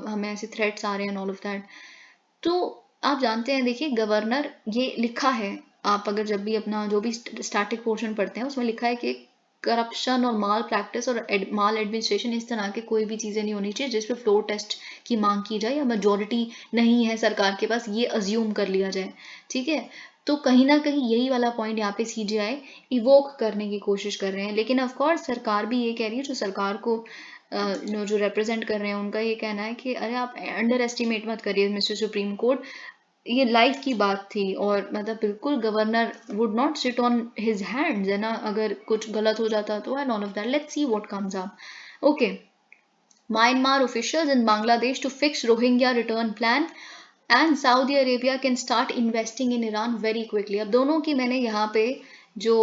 हमें ऐसे थ्रेट्स आ रहे हैं ऑल ऑफ दैट। तो आप जानते हैं, देखिए गवर्नर ये लिखा है, आप अगर जब भी अपना जो भी स्टैटिक पोर्शन पढ़ते हैं उसमें लिखा है कि करप्शन और माल प्रैक्टिस और माल एडमिनिस्ट्रेशन, इस तरह की कोई भी चीज़ें नहीं होनी चाहिए जिसपे फ्लोर टेस्ट की मांग की जाए या मेजोरिटी नहीं है सरकार के पास, ये अज्यूम कर लिया जाए। ठीक है, तो कहीं ना कहीं यही वाला पॉइंट यहाँ पे सीजीआई इवोक करने की कोशिश कर रहे हैं। लेकिन ऑफ कोर्स सरकार भी ये कह रही है, जो सरकार को जो रिप्रेजेंट कर रहे हैं उनका ये कहना है कि अरे आप अंडर एस्टिमेट मत करिए मिस्टर सुप्रीम कोर्ट, ये लाइफ की बात थी, और मतलब बिल्कुल governor would not sit on his hands, है ना, अगर कुछ गलत हो जाता तो, and all of that. Let's see what comes up. Okay, Myanmar officials in Bangladesh to fix Rohingya return plan and Saudi Arabia can start investing in Iran very quickly। अब दोनों की मैंने यहाँ पे जो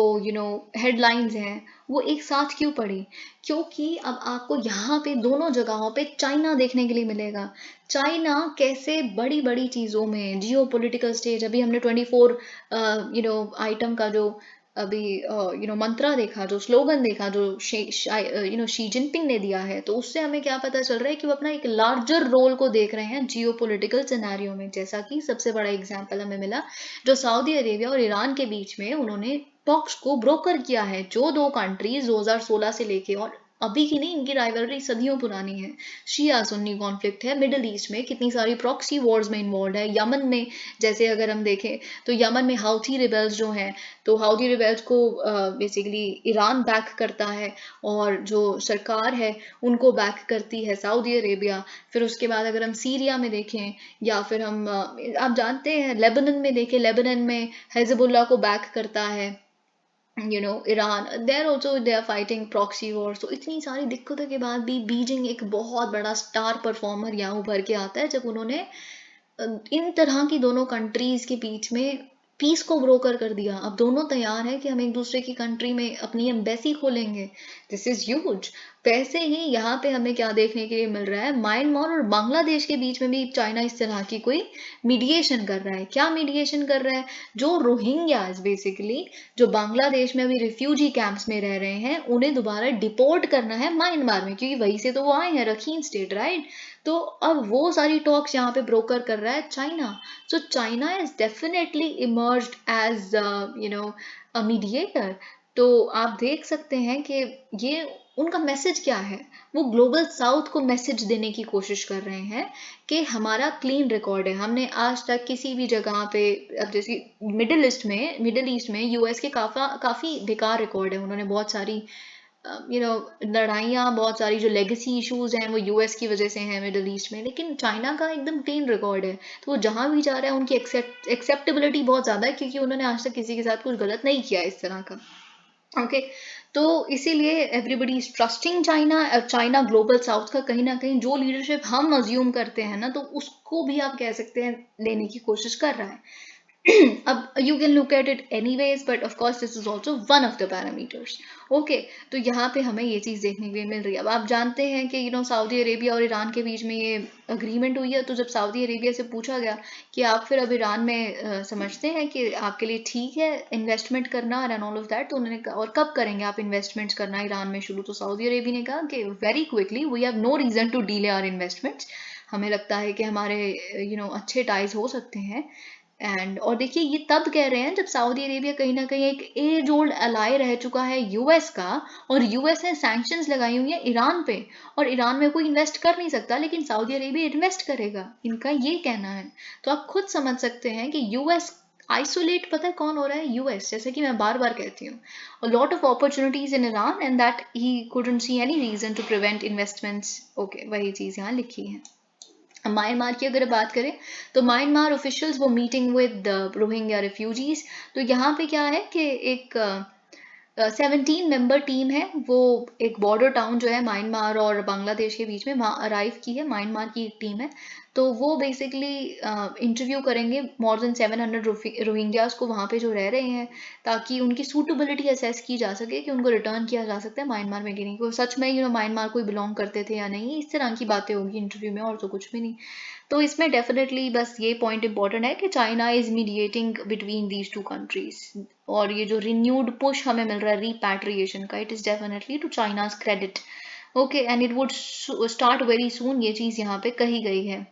हेडलाइंस हैं वो एक साथ क्यों पढ़ी, क्योंकि अब आपको यहाँ पे दोनों जगहों पे चाइना देखने के लिए मिलेगा। चाइना कैसे बड़ी बड़ी चीज़ों में जियो पोलिटिकल स्टेज, अभी हमने 24 आइटम का जो अभी मंत्रा देखा, जो स्लोगन देखा, जो शी जिनपिंग ने दिया है, तो उससे हमें क्या पता चल रहा है कि वो अपना एक लार्जर रोल को देख रहे हैं जियो पोलिटिकल सिनेरियो में। जैसा कि सबसे बड़ा एग्जाम्पल हमें मिला जो सऊदी अरेबिया और ईरान के बीच में उन्होंने टॉक्स को ब्रोकर किया है, जो दो कंट्रीज 2016 से लेके और अभी की नहीं, इनकी राइवलरी सदियों पुरानी है। शिया सुन्नी कॉन्फ्लिक्ट है, मिडिल ईस्ट में कितनी सारी प्रॉक्सी वॉर्स में इन्वॉल्व है। यमन में जैसे अगर हम देखें तो यमन में हाउथी रिबेल्स जो हैं, तो हाउथी रिबेल्स को बेसिकली ईरान बैक करता है, और जो सरकार है उनको बैक करती है सऊदी अरेबिया। फिर उसके बाद अगर हम सीरिया में देखें, या फिर हम आप जानते हैं लेबनान में देखें, लेबनान में हिजबुल्लाह को बैक करता है Iran, there also they are fighting proxy war. तो इतनी सारी दिक्कतों के बाद भी बीजिंग एक बहुत बड़ा स्टार परफॉर्मर यहाँ उभर के आता है, जब उन्होंने इन तरह की दोनों कंट्रीज के बीच में पीस को ब्रोकर कर दिया। अब दोनों तैयार है कि हम एक दूसरे की कंट्री में अपनी एम्बेसी खोलेंगे। This is huge. वैसे ही यहाँ पे हमें क्या देखने के लिए मिल रहा है, म्यांमार और बांग्लादेश के बीच में भी चाइना इस तरह की कोई मीडिएशन कर रहा है। क्या मीडिएशन कर रहा है, जो रोहिंग्याज बेसिकली जो बांग्लादेश में अभी रिफ्यूजी कैंप्स में रह रहे हैं, उन्हें दोबारा डिपोर्ट करना है म्यांमार में, क्योंकि वहीं से तो वो आए हैं, रखीन स्टेट, राइट। तो अब वो सारी टॉक्स यहाँ पे ब्रोकर कर रहा है China. So China is definitely emerged as a mediator. तो आप देख सकते हैं कि ये उनका मैसेज क्या है, वो ग्लोबल साउथ को मैसेज देने की कोशिश कर रहे हैं कि हमारा क्लीन रिकॉर्ड है, हमने आज तक किसी भी जगह पे, अब जैसे मिडिल ईस्ट में यूएस के काफ़ी बेकार रिकॉर्ड है। उन्होंने बहुत सारी लड़ाइयाँ, बहुत सारी जो लेगेसी इश्यूज हैं वो यूएस की वजह से हैं मिडिल ईस्ट में, लेकिन चाइना का एकदम क्लीन रिकॉर्ड है। तो वो जहाँ भी जा रहा है उनकी एक्सेप्टेबिलिटी बहुत ज़्यादा है, क्योंकि उन्होंने आज तक किसी के साथ कुछ गलत नहीं किया इस तरह का। ओके, तो इसीलिए एवरीबडी इज ट्रस्टिंग चाइना, और चाइना ग्लोबल साउथ का कहीं ना कहीं जो लीडरशिप हम अज्यूम करते हैं ना, तो उसको भी आप कह सकते हैं लेने की कोशिश कर रहा है. अब you can look at it anyways, but of course this is also one of the parameters. Okay, तो यहाँ पे हमें ये चीज़ देखने के लिए मिल रही है. अब आप जानते हैं कि सऊदी अरेबिया और ईरान के बीच में ये अग्रीमेंट हुई है. तो जब सऊदी अरेबिया से पूछा गया कि आप फिर अब ईरान में समझते हैं कि आपके लिए ठीक है इन्वेस्टमेंट करना एंड ऑल ऑफ दैट, तो उन्होंने कहा और कब करेंगे आप इन्वेस्टमेंट्स करना ईरान में शुरू. तो सऊदी अरेबिया ने कहा कि very quickly, we have no reason to delay our investments. हमें लगता है कि हमारे अच्छे टाइज हो सकते हैं. एंड और देखिए ये तब कह रहे हैं जब सऊदी अरेबिया कहीं ना कहीं एक एज ओल्ड अलाई रह चुका है यूएस का, और यूएस ने सैंक्शंस लगाई हुई है ईरान पे, और ईरान में कोई इन्वेस्ट कर नहीं सकता लेकिन सऊदी अरेबिया इन्वेस्ट करेगा, इनका ये कहना है. तो आप खुद समझ सकते हैं कि यूएस आइसोलेट, पता है कौन हो रहा है? यूएस. जैसे कि मैं बार बार कहती हूँ, a lot of opportunities in Iran and that he couldn't see any reason to prevent investments. Okay, वही चीज़ यहाँ लिखी है. म्यांमार की अगर बात करें तो म्यांमार ऑफिशियल्स वो मीटिंग विद रोहिंग्या रिफ्यूजीज. तो यहाँ पे क्या है कि एक 17 मेंबर टीम है, वो एक बॉर्डर टाउन जो है म्यांमार और बांग्लादेश के बीच में वहाँ अराइव की है. म्यांमार की एक टीम है, तो वो बेसिकली इंटरव्यू करेंगे मोर देन 700 रोहिंग्यास को वहाँ पे जो रह रहे हैं, ताकि उनकी सूटेबिलिटी असेस की जा सके कि उनको रिटर्न किया जा सकता है म्यांमार में कि नहीं, को सच में म्यांमार को बिलोंग करते थे या नहीं. इस तरह की बातें होगी इंटरव्यू में, और तो कुछ भी नहीं. तो इसमें डेफिनेटली बस ये पॉइंट इंपॉर्टेंट है कि China is mediating between these two countries, और ये जो रिन्यूड पुश हमें मिल रहा है रिपैट्रिएशन का, it is definitely to China's credit. Okay, and it would start very soon, ये चीज़ यहाँ पे कही गई है.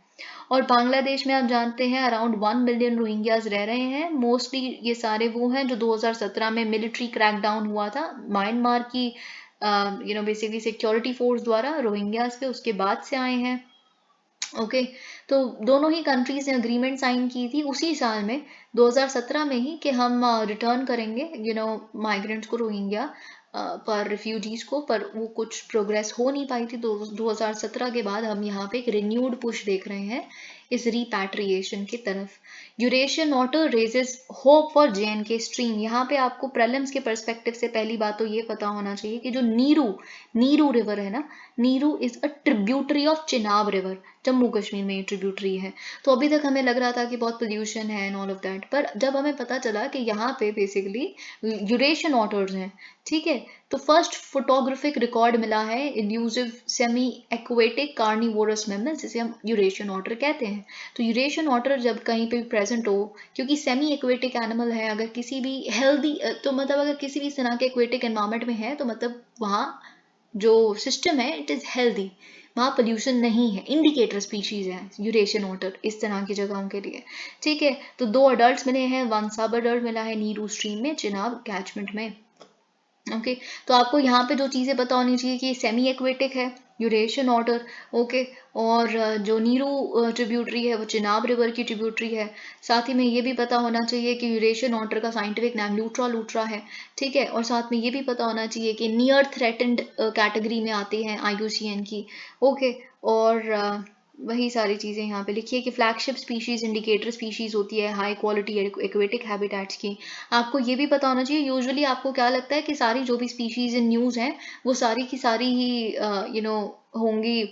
और बांग्लादेश में आप जानते हैं अराउंड 1 मिलियन रोहिंग्याज रह रहे हैं. मोस्टली ये सारे वो हैं जो 2017 में मिलिट्री क्रैकडाउन हुआ था म्यांमार की बेसिकली सिक्योरिटी फोर्स द्वारा रोहिंग्याज पे, उसके बाद से आए हैं. ओके, तो दोनों ही कंट्रीज ने अग्रीमेंट साइन की थी उसी साल में 2017 में ही कि हम रिटर्न करेंगे माइग्रेंट्स को, रोहिंग्या पर रिफ्यूजीज को, पर वो कुछ प्रोग्रेस हो नहीं पाई थी. 2017 के बाद हम यहाँ पे एक रिन्यूड पुश देख रहे हैं इस रिपैट्रिएशन की तरफ. Eurasian water raises hope for JNK stream. यहाँ पे आपको प्रेलिम्स के पर्सपेक्टिव से पहली बात तो ये पता होना चाहिए कि जो नीरू रिवर है ना, Neeru is a tributary of Chenab river. Jammu Kashmir में ट्रिब्यूटरी है. तो अभी तक हमें लग रहा था कि बहुत पोल्यूशन है एंड ऑल ऑफ दैट, पर जब हमें पता चला कि यहाँ पे बेसिकली यूरेशियन वाटर्स हैं, ठीक है, तो फर्स्ट फोटोग्राफिक रिकॉर्ड मिला है elusive semi aquatic carnivorous mammals, जिसे हम यूरेशियन वाटर कहते हैं. तो यूरेशियन वाटर जब कहीं पे भी प्रेजेंट हो, क्योंकि सेमी एक्वेटिक एनिमल है, अगर किसी भी हेल्दी, तो मतलब अगर किसी भी इस तरह के एक्वेटिक एनवायरमेंट में है, तो मतलब वहाँ जो सिस्टम है इट इज़ हेल्दी, वहाँ पोल्यूशन नहीं है. इंडिकेटर स्पीशीज है यूरेशियन वाटर इस तरह की जगहों के लिए, ठीक है. तो 2 अडल्ट मिले हैं, 1 सब अडल्ट मिला है नीरू स्ट्रीम में, चिनाब कैचमेंट में. ओके, तो आपको यहाँ पे जो चीज़ें पता होनी चाहिए कि सेमी एक्वेटिक है, यूरेशियन वाटर. ओके, और जो नीरू ट्रिब्यूटरी है वो चिनाब रिवर की ट्रिब्यूटरी है. साथ ही में ये भी पता होना चाहिए कि यूरेशियन वाटर का साइंटिफिक नाम लूट्रा है, ठीक है. और साथ में ये भी पता होना चाहिए कि नियर थ्रेटेंड कैटेगरी में आती हैं IUCN की. ओके, और वही सारी चीज़ें यहाँ पे लिखी है कि फ्लैगशिप स्पीशीज इंडिकेटर स्पीशीज होती है हाई क्वालिटी एक्वेटिक हैबिटेट्स की. आपको ये भी पता होना चाहिए, यूजुअली आपको क्या लगता है कि सारी जो भी स्पीशीज इन न्यूज़ हैं वो सारी की सारी ही होंगी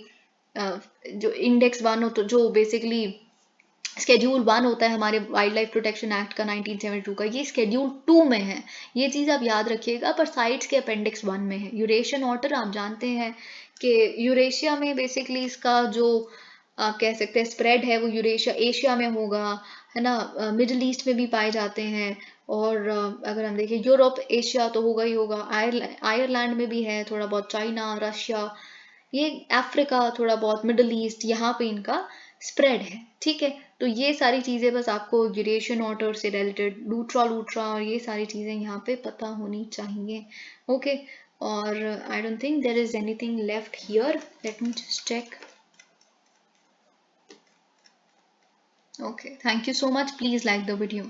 जो इंडेक्स 1 हो, तो जो बेसिकली स्केड्यूल 1 होता है हमारे वाइल्ड लाइफ प्रोटेक्शन एक्ट का 1972 का, ये स्केड्यूल 2 में है. ये चीज़ आप याद रखिएगा, पर साइट्स के अपेंडिक्स 1 में है. यूरेशियन वाटर आप जानते हैं कि यूरेशिया में बेसिकली इसका जो आप कह सकते हैं स्प्रेड है वो यूरेशिया एशिया में होगा, है ना. मिडिल ईस्ट में भी पाए जाते हैं, और अगर हम देखें यूरोप एशिया तो होगा ही होगा. आयरलैंड में भी है थोड़ा बहुत, चाइना, रशिया, ये अफ्रीका, थोड़ा बहुत मिडिल ईस्ट, यहाँ पे इनका स्प्रेड है, ठीक है. तो ये सारी चीज़ें बस आपको यूरेशियन वाटर से रिलेटेड लूट्रा और ये सारी चीज़ें यहाँ पे पता होनी चाहिए. ओके, और I don't think there is anything left here, let me just check. Okay, thank you so much. Please like the video.